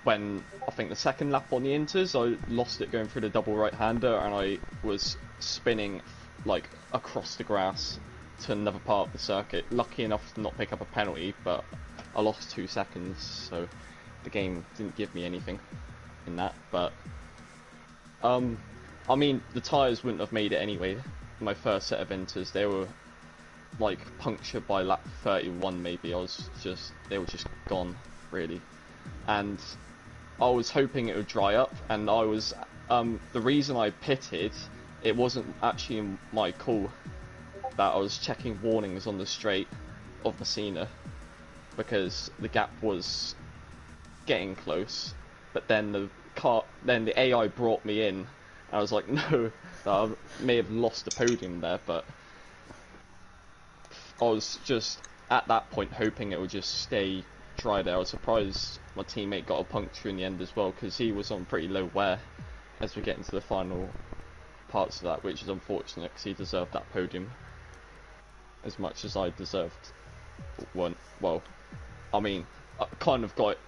when I think the second lap on the inters, I lost it going through the double right-hander, and I was spinning like across the grass to another part of the circuit. Lucky enough to not pick up a penalty, but I lost 2 seconds, so the game didn't give me anything in that. But I mean, the tyres wouldn't have made it anyway. My first set of inters, they were like punctured by lap 31 maybe. They were just gone really, and I was hoping it would dry up. And I was the reason I pitted, it wasn't actually in my call that I was checking warnings on the straight of Messina, because the gap was getting close, but then the AI brought me in, and I was like, no, I may have lost the podium there, but I was just at that point hoping it would just stay dry there. I was surprised my teammate got a puncture in the end as well, because he was on pretty low wear as we get into the final parts of that, which is unfortunate because he deserved that podium as much as I deserved one. Well, I mean, I kind of got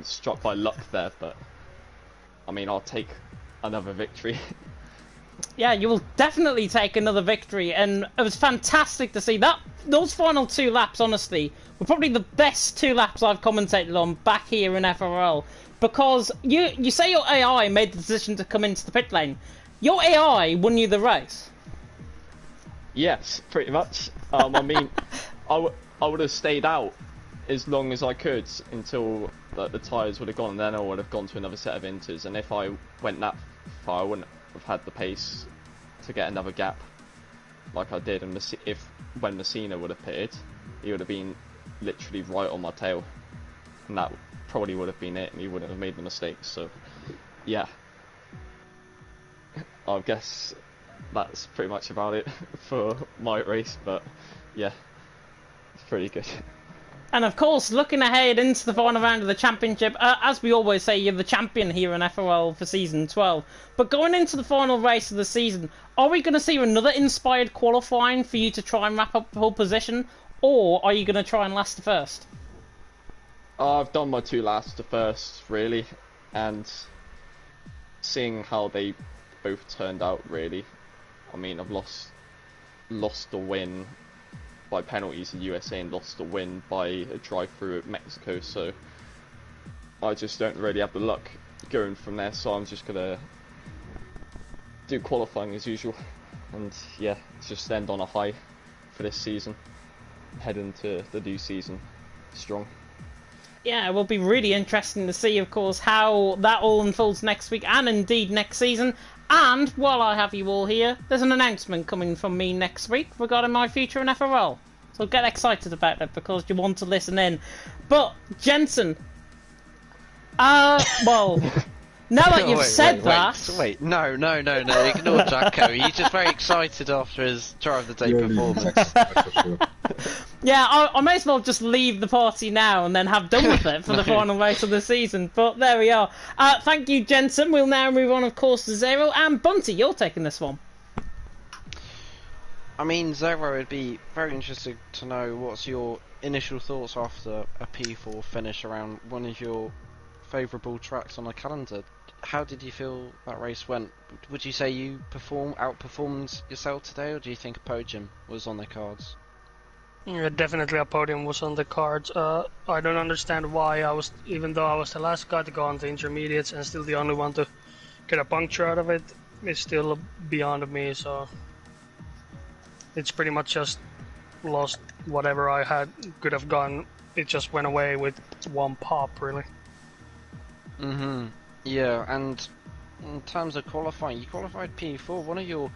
struck by luck there, but I mean, I'll take another victory. Yeah, you will definitely take another victory, and it was fantastic to see that. Those final 2 laps, honestly, were probably the best 2 laps I've commentated on back here in FRL, because you say your AI made the decision to come into the pit lane. Your AI won you the race. Yes, pretty much. I mean, I would have stayed out as long as I could until the tyres would have gone, and then I would have gone to another set of inters. And if I went that far, I wouldn't have had the pace to get another gap like I did. And when Messina would have pitted, he would have been literally right on my tail, and that probably would have been it, and he wouldn't have made the mistake. So, yeah, I guess that's pretty much about it for my race, but yeah, it's pretty good. And of course, looking ahead into the final round of the championship, as we always say, you're the champion here in FRL for season 12. But going into the final race of the season, are we going to see another inspired qualifying for you to try and wrap up the whole position, or are you going to try and last the first? I've done my 2 last to first, really, and seeing how they both turned out, really. I mean, I've lost the win by penalties in USA and lost the win by a drive-through at Mexico, so I just don't really have the luck going from there, so I'm just gonna do qualifying as usual, and yeah, just end on a high for this season, head into the new season strong. Yeah, it will be really interesting to see, of course, how that all unfolds next week and indeed next season. And while I have you all here, there's an announcement coming from me next week regarding my future in FRL. So get excited about it because you want to listen in. But, Jensen, well, now that you've said that... Wait, no, ignore Jacko. He's just very excited after his Drive the Day performance. Yeah, I may as well just leave the party now and then have done with it for the final race of the season. But there we are. Thank you, Jensen. We'll now move on, of course, to Zero. And Bunty, you're taking this one. I mean, Zero, would be very interesting to know what's your initial thoughts after a P4 finish around one of your favourable tracks on the calendar. How did you feel that race went? Would you say you outperformed yourself today, or do you think a podium was on the cards? Yeah, definitely a podium was on the cards. I don't understand why even though I was the last guy to go on the intermediates and still the only one to get a puncture out of it, it's still beyond me, so it's pretty much just lost whatever I could have gone. It just went away with one pop, really. Yeah, and in terms of qualifying, you qualified P4, one of your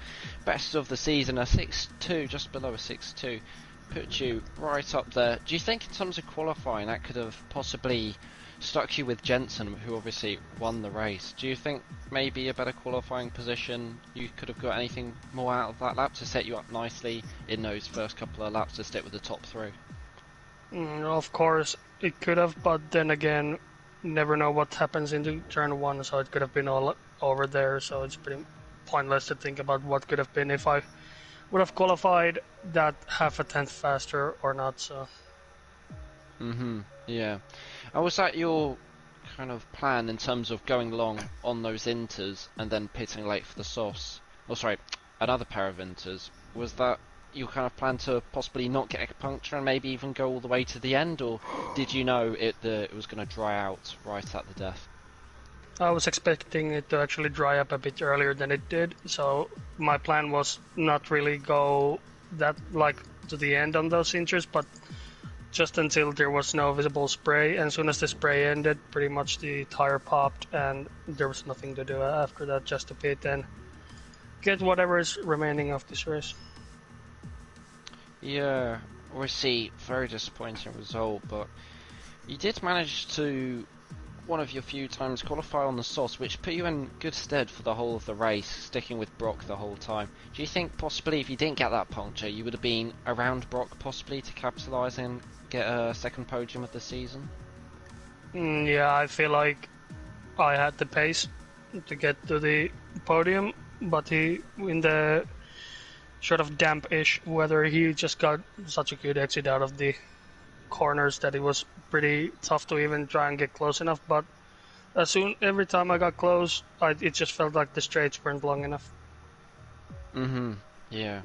best of the season, a 6.2, just below a 6.2. put you right up there. Do you think in terms of qualifying that could have possibly stuck you with Jensen, who obviously won the race? Do you think maybe a better qualifying position, you could have got anything more out of that lap to set you up nicely in those first couple of laps to stick with the top 3? Of course, it could have, but then again, never know what happens into turn 1, so it could have been all over there, so it's pretty pointless to think about what could have been if I would have qualified that half a tenth faster or not, so... Yeah. And was that your kind of plan in terms of going long on those inters and then pitting late for the sauce? Oh, sorry, another pair of inters. Was that your kind of plan to possibly not get a puncture and maybe even go all the way to the end, or did you know it was going to dry out right at the death? I was expecting it to actually dry up a bit earlier than it did, so my plan was not really go that to the end on those inters, but just until there was no visible spray. And as soon as the spray ended, pretty much the tire popped and there was nothing to do after that, just to pit and get whatever is remaining of this race. Yeah, we see, very disappointing result, but you did manage to, one of your few times, qualify on the sauce, which put you in good stead for the whole of the race, sticking with Brock the whole time. Do you think possibly if you didn't get that puncture, you would have been around Brock possibly to capitalise and get a second podium of the season? Yeah, I feel like I had the pace to get to the podium, but he, in the sort of damp-ish weather, he just got such a good exit out of the corners that it was pretty tough to even try and get close enough. But every time I got close, it just felt like the straights weren't long enough. Yeah.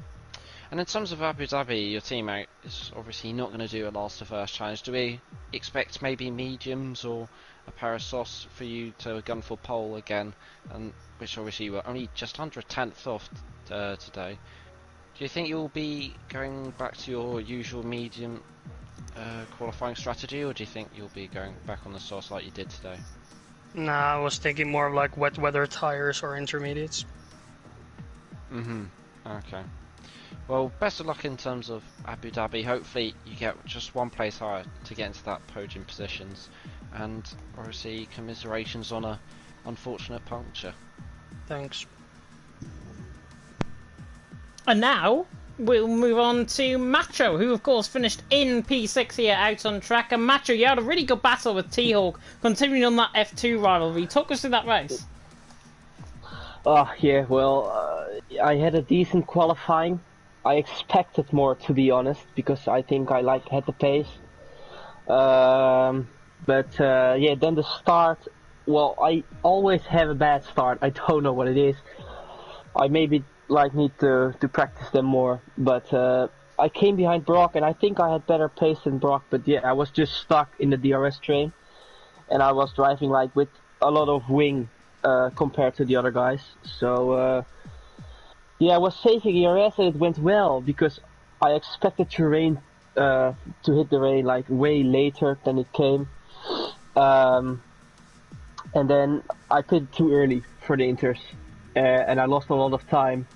And in terms of Abu Dhabi, your teammate is obviously not going to do a last to first challenge. Do we expect maybe mediums or a pair of sauce for you to gun for pole again? And which obviously you were only just under a tenth off today. Do you think you'll be going back to your usual medium qualifying strategy, or do you think you'll be going back on the sauce like you did today? Nah, I was thinking more of like wet weather tires or intermediates. Okay. Well, best of luck in terms of Abu Dhabi. Hopefully you get just one place higher to get into that podium positions, and obviously commiserations on a unfortunate puncture. Thanks. And now we'll move on to Macho, who of course finished in P6 here out on track. And Macho, you had a really good battle with T-Hawk, continuing on that F2 rivalry. Talk us through that race. Yeah, well, I had a decent qualifying. I expected more, to be honest, because I think I had the pace. But yeah, then the start. Well, I always have a bad start. I don't know what it is. I maybe need to practice them more. But I came behind Brock, and I think I had better pace than Brock. But yeah, I was just stuck in the DRS train, and I was driving with a lot of wing compared to the other guys. So yeah, I was saving ERS, and it went well because I expected to hit the rain way later than it came. And then I pitted too early for the inters, and I lost a lot of time.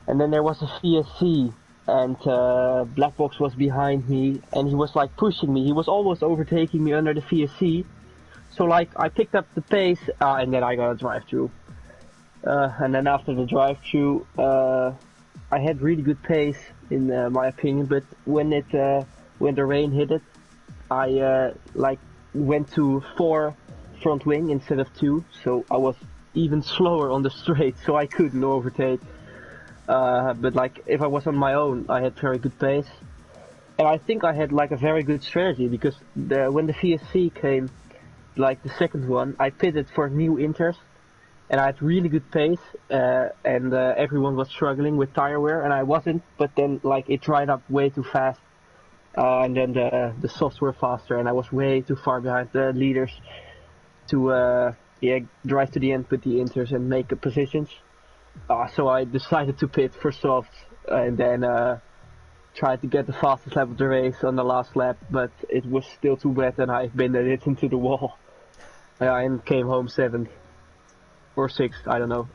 And then there was a VSC, and Black Box was behind me, and he was pushing me. He was almost overtaking me under the VSC. So I picked up the pace, and then I got a drive-through. And then after the drive-through, I had really good pace in my opinion. But when the rain hit it, I went to 4 front wing instead of 2, so I was even slower on the straight, so I couldn't overtake. But if I was on my own, I had very good pace, and I think I had a very good strategy because when the VSC came, the second one, I pitted for new inters, and I had really good pace, and everyone was struggling with tire wear, and I wasn't. But then it dried up way too fast, and then the softs were faster, and I was way too far behind the leaders to drive to the end with the inters and make positions. So I decided to pit for softs, and then tried to get the fastest lap of the race on the last lap, but it was still too wet, and I bended it into the wall. And came home 7th or 6th, I don't know.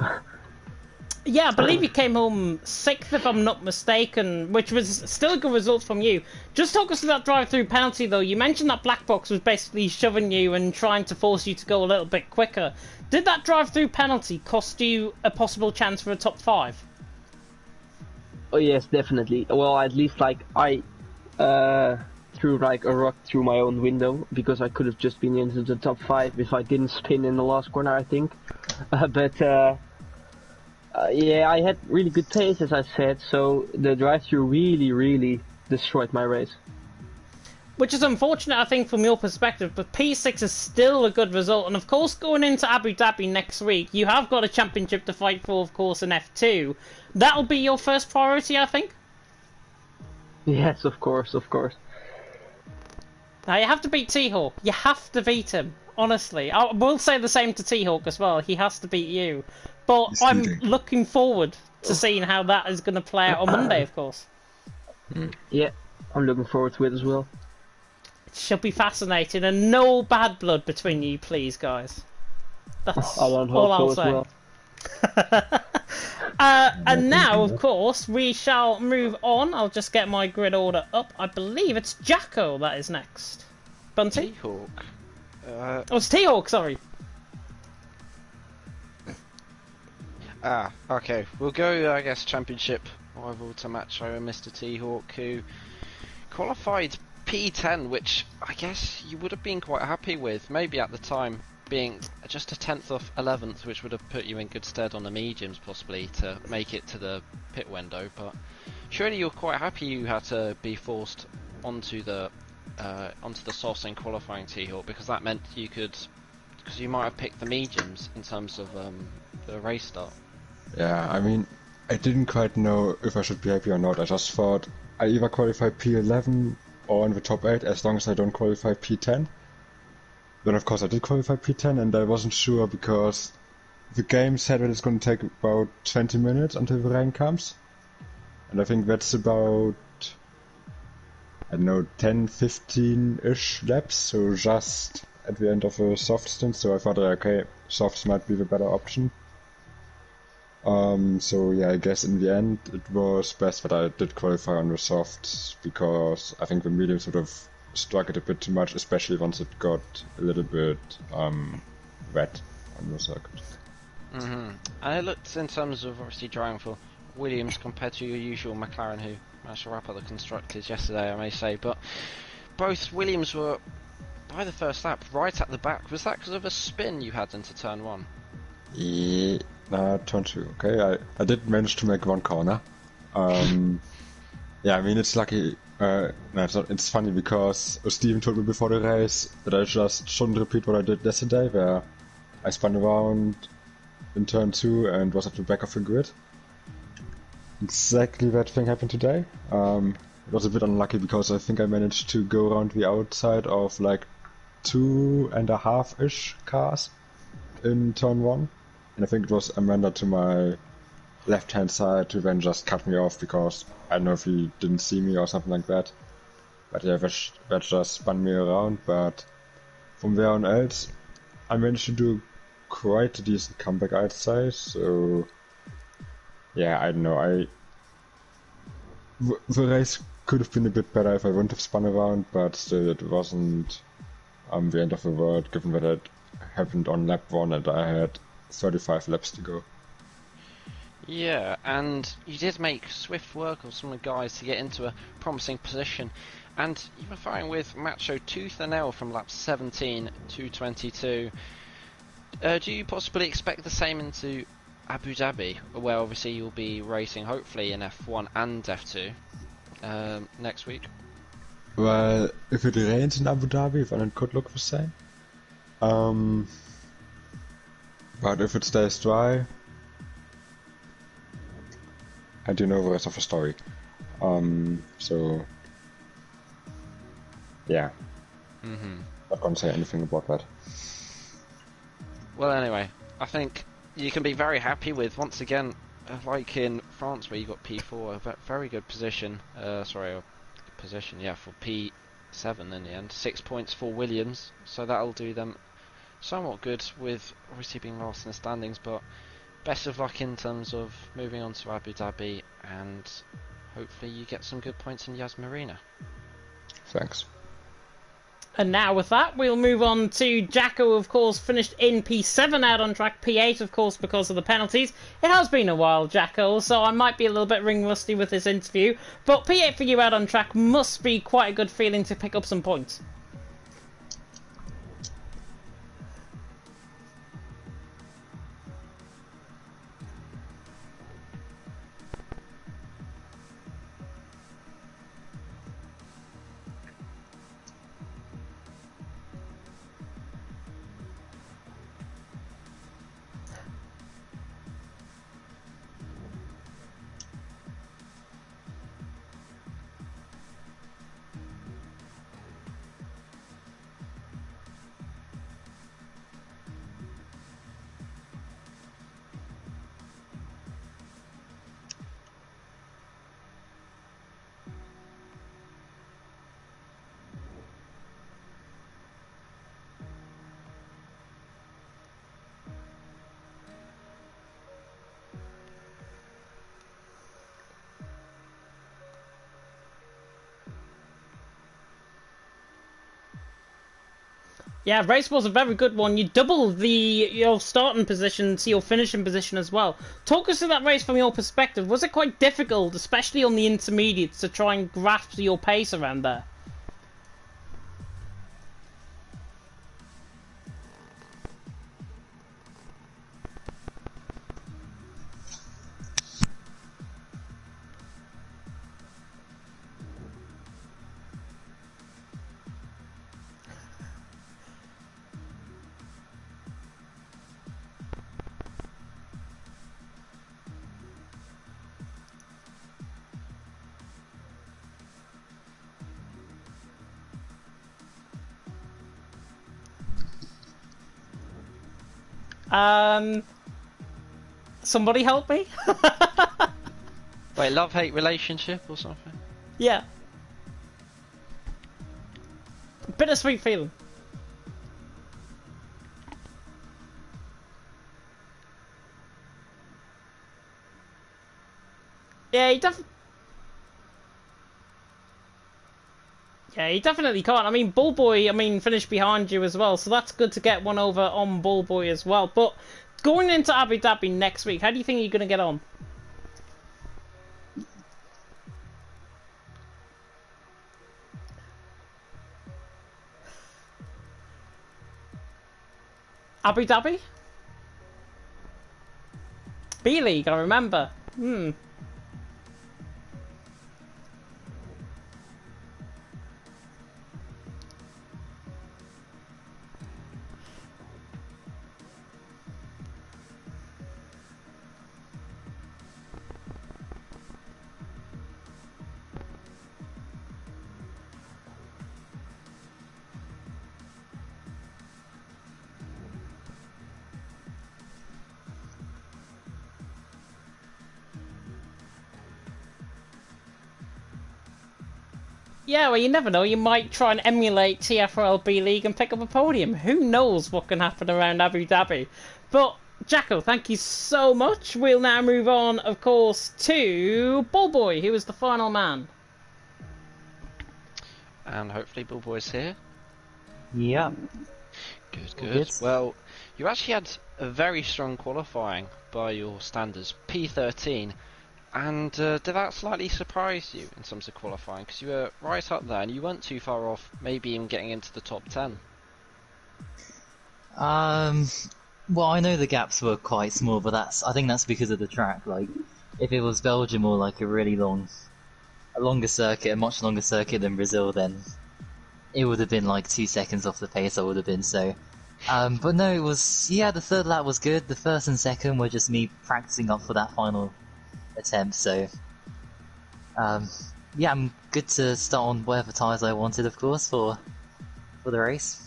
Yeah, I believe you came home 6th, if I'm not mistaken, which was still a good result from you. Just talk us through that drive-through penalty, though. You mentioned that Black Box was basically shoving you and trying to force you to go a little bit quicker. Did that drive-through penalty cost you a possible chance for a top 5? Oh yes, definitely. Well, at least like I threw like a rock through my own window because I could have just been into the top 5 if I didn't spin in the last corner, I think. Yeah, I had really good pace, as I said, so the drive-through really destroyed my race. Which is unfortunate, I think, from your perspective, but P6 is still a good result, and of course, going into Abu Dhabi next week, you have got a championship to fight for, of course, in F2. That'll be your first priority, I think? Yes, of course. Now, you have to beat T-Hawk. You have to beat him, honestly. I will say the same to T-Hawk as well. He has to beat you. But I'm looking forward to seeing how that is going to play out on Monday, of course. Yeah, I'm looking forward to it as well. It should be fascinating, and no bad blood between you, please, guys. That's I don't all hope so I'll as say. well. And now, of course, we shall move on. I'll just get my grid order up. I believe it's Jacko that is next. Bunty? T-Hawk. Oh, it's T-Hawk, sorry. Okay. We'll go, I guess, championship rival to Macho and Mr. T-Hawk, who qualified P10, which I guess you would have been quite happy with, maybe at the time, being just a 10th off 11th, which would have put you in good stead on the mediums, possibly, to make it to the pit window, but surely you're quite happy you had to be forced onto the softs in qualifying, T-Hawk, because that meant you could, because you might have picked the mediums in terms of the race start. Yeah, I mean, I didn't quite know if I should be happy or not. I just thought I either qualify P11 or in the top 8 as long as I don't qualify P10. Then of course I did qualify P10 and I wasn't sure because the game said that it's going to take about 20 minutes until the rain comes. And I think that's about, I don't know, 10-15-ish laps, so just at the end of a soft stint, so I thought, okay, softs might be the better option. So yeah, I guess in the end it was best that I did qualify on the softs, because I think the mediums would have struck it a bit too much, especially once it got a little bit wet on the circuit. And it looked, in terms of obviously driving for Williams compared to your usual McLaren, who managed to wrap up the constructors yesterday, I may say, but both Williams were, by the first lap, right at the back. Was that because of a spin you had into turn 1? Yeah, turn 2, okay. I did manage to make one corner. Yeah, I mean, it's lucky. No, it's funny because Steven told me before the race that I just shouldn't repeat what I did yesterday, where I spun around in turn 2 and was at the back of the grid. Exactly that thing happened today. It was a bit unlucky because I think I managed to go around the outside of like 2.5-ish cars in turn 1. And I think it was Amanda to my left-hand side who then just cut me off because I don't know if he didn't see me or something like that. But yeah, that just spun me around. But from there on else, I managed to do quite a decent comeback, I'd say. So yeah, I don't know. The race could have been a bit better if I wouldn't have spun around, but still it wasn't the end of the world, given that it happened on lap 1 and I had 35 laps to go. Yeah, and you did make swift work of some of the guys to get into a promising position, and you were fighting with Macho tooth and nail from laps 17 to 22. Do you possibly expect the same into Abu Dhabi, where obviously you'll be racing hopefully in F1 and F2 next week? Well, if it rains in Abu Dhabi, then it could look the same. But if it stays dry, I do know the rest of the story. So yeah, not gonna say anything about that. Well, anyway, I think you can be very happy with, once again, like in France where you got P4, a very good position. Position, yeah, for P7 in the end. 6 points for Williams, so that'll do them somewhat good, with obviously being last in the standings, but best of luck in terms of moving on to Abu Dhabi, and hopefully you get some good points in Yas Marina. Thanks. And now with that, we'll move on to Jacko, of course, finished in P7 out on track, P8, of course, because of the penalties. It has been a while, Jacko, so I might be a little bit ring rusty with this interview, but P8 for you out on track must be quite a good feeling to pick up some points. Yeah, race was a very good one. You doubled your starting position to your finishing position as well. Talk us through that race from your perspective. Was it quite difficult, especially on the intermediates, to try and grasp your pace around there? Somebody help me? Wait, love-hate relationship or something? Yeah. Bittersweet feeling. Yeah, he definitely can't. I mean, Bullboy, finished behind you as well, so that's good to get one over on Bullboy as well. But going into Abu Dhabi next week, how do you think you're going to get on? Abu Dhabi? B-League, I remember. Yeah, well, you never know. You might try and emulate TFRL B-League and pick up a podium. Who knows what can happen around Abu Dhabi? But, Jacko, thank you so much. We'll now move on, of course, to Bullboy, who was the final man. And hopefully Bullboy's here. Yeah. Good. Well, you actually had a very strong qualifying by your standards, P13. And did that slightly surprise you in terms of qualifying? Because you were right up there and you weren't too far off, maybe even getting into the top 10. Well, I know the gaps were quite small, but I think that's because of the track. Like, if it was Belgium or like a longer circuit, a much longer circuit than Brazil, then it would have been like 2 seconds off the pace I would have been, so... but no, the third lap was good. The first and second were just me practicing up for that final attempt, so I'm good to start on whatever tyres I wanted, of course, for the race.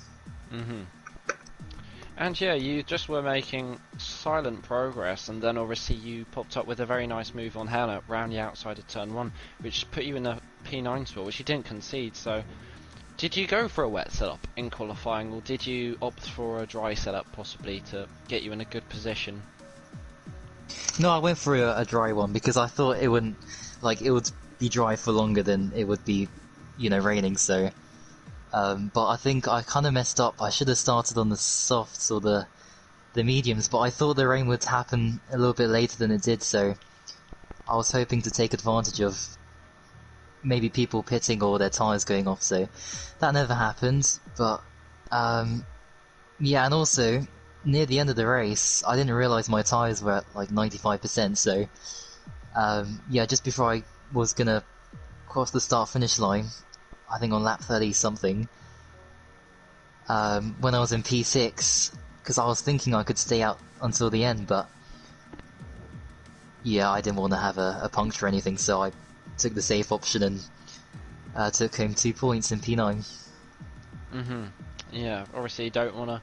And yeah, you just were making silent progress, and then obviously you popped up with a very nice move on Hannah round the outside of turn 1, which put you in a P9 spot, which you didn't concede. So did you go for a wet setup in qualifying, or did you opt for a dry setup possibly to get you in a good position? No, I went for a dry one because I thought it wouldn't, like, it would be dry for longer than it would be, you know, raining, so... but I think I kind of messed up. I should have started on the softs or the mediums, but I thought the rain would happen a little bit later than it did, so I was hoping to take advantage of maybe people pitting or their tyres going off, so that never happened. But yeah, and also near the end of the race I didn't realise my tyres were at like 95%, so yeah, just before I was gonna cross the start finish line, I think on lap 30 something, when I was in P6, because I was thinking I could stay out until the end, but yeah, I didn't want to have a puncture or anything, so I took the safe option and took home 2 points in P9. Yeah, obviously you don't want to,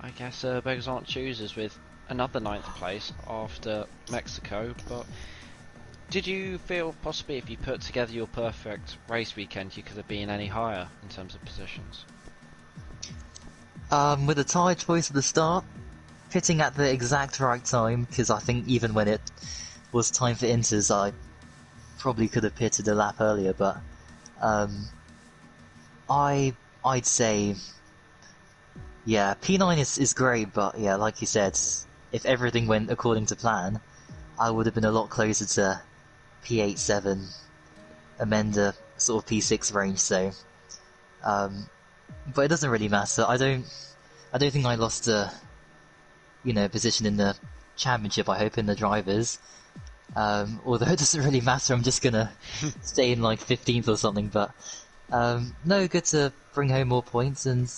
I guess, beggars aren't choosers with another 9th place after Mexico, but did you feel possibly if you put together your perfect race weekend you could have been any higher in terms of positions? With the tyre choice at the start, pitting at the exact right time, because I think even when it was time for inters I probably could have pitted a lap earlier, but I'd say, yeah, P9 is great, but yeah, like you said, if everything went according to plan, I would have been a lot closer to P8, 7, Amenda, sort of P6 range, so, but it doesn't really matter. I don't think I lost a, you know, position in the championship, I hope, in the drivers, although it doesn't really matter, I'm just gonna stay in like 15th or something, but, no, good to bring home more points and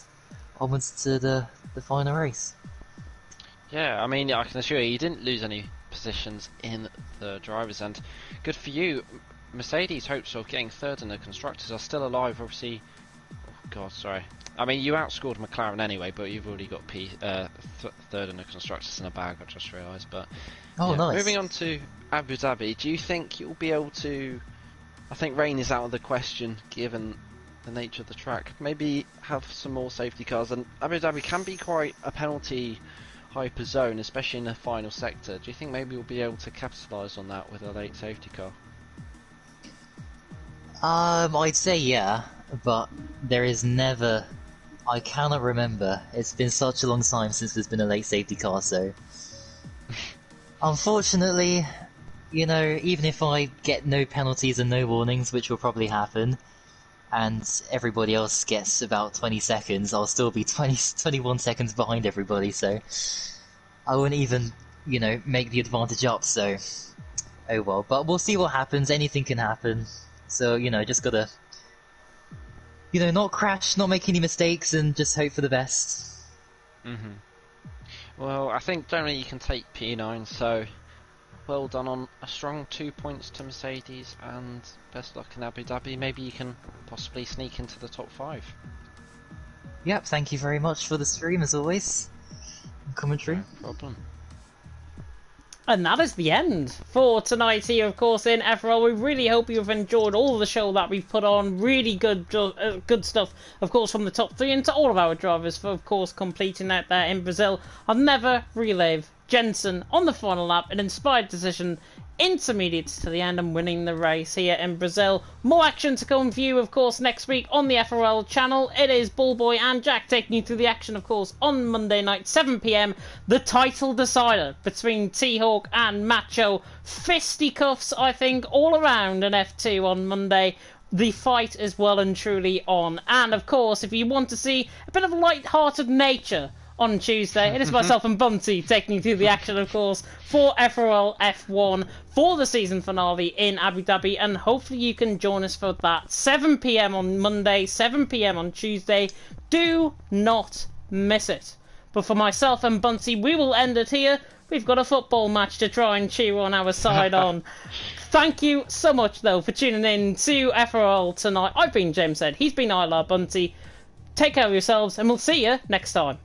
onwards to the final race. Yeah, I mean, I can assure you didn't lose any positions in the drivers, and good for you. Mercedes' hopes of getting 3rd in the constructors are still alive, obviously. Oh god, sorry. I mean, you outscored McLaren anyway, but you've already got 3rd in the constructors in a bag, I just realised. But oh, yeah. nice. Moving on to Abu Dhabi, do you think you'll be able to, I think rain is out of the question given the nature of the track, maybe have some more safety cars, and Abu Dhabi can be quite a penalty hyper zone, especially in the final sector. Do you think maybe we'll be able to capitalise on that with a late safety car? I'd say yeah, but there is never, I cannot remember, it's been such a long time since there's been a late safety car, so unfortunately, you know, even if I get no penalties and no warnings, which will probably happen, and everybody else gets about 20 seconds, I'll still be 21 seconds behind everybody, so I wouldn't even, you know, make the advantage up, so oh well. But we'll see what happens, anything can happen, so, you know, just gotta, you know, not crash, not make any mistakes, and just hope for the best. Well, I think generally you can take P9, so well done on a strong 2 points to Mercedes, and best luck in Abu Dhabi. Maybe you can possibly sneak into the top 5. Yep, thank you very much for the stream as always. Commentary. No problem. And that is the end for tonight here, of course, in FRL. We really hope you've enjoyed all the show that we've put on. Really good stuff, of course, from the top 3, and to all of our drivers for, of course, completing out there in Brazil. I'll never relive Jensen on the final lap, an inspired decision, intermediates to the end, and winning the race here in Brazil. More action to come for you, of course, next week on the FRL channel. It is Bullboy and Jack taking you through the action, of course, on Monday night, 7 PM. The title decider between T-Hawk and Macho. Fisticuffs, I think, all around in F2 on Monday. The fight is well and truly on. And, of course, if you want to see a bit of light-hearted nature on Tuesday, it is myself and Bunty taking you through the action, of course, for FRL F1 for the season finale in Abu Dhabi, and hopefully you can join us for that. 7 PM on Monday, 7 PM on Tuesday. Do not miss it. But for myself and Bunty, we will end it here. We've got a football match to try and cheer on our side on. Thank you so much, though, for tuning in to FRL tonight. I've been James Ed, he's been Isla Bunty. Take care of yourselves, and we'll see you next time.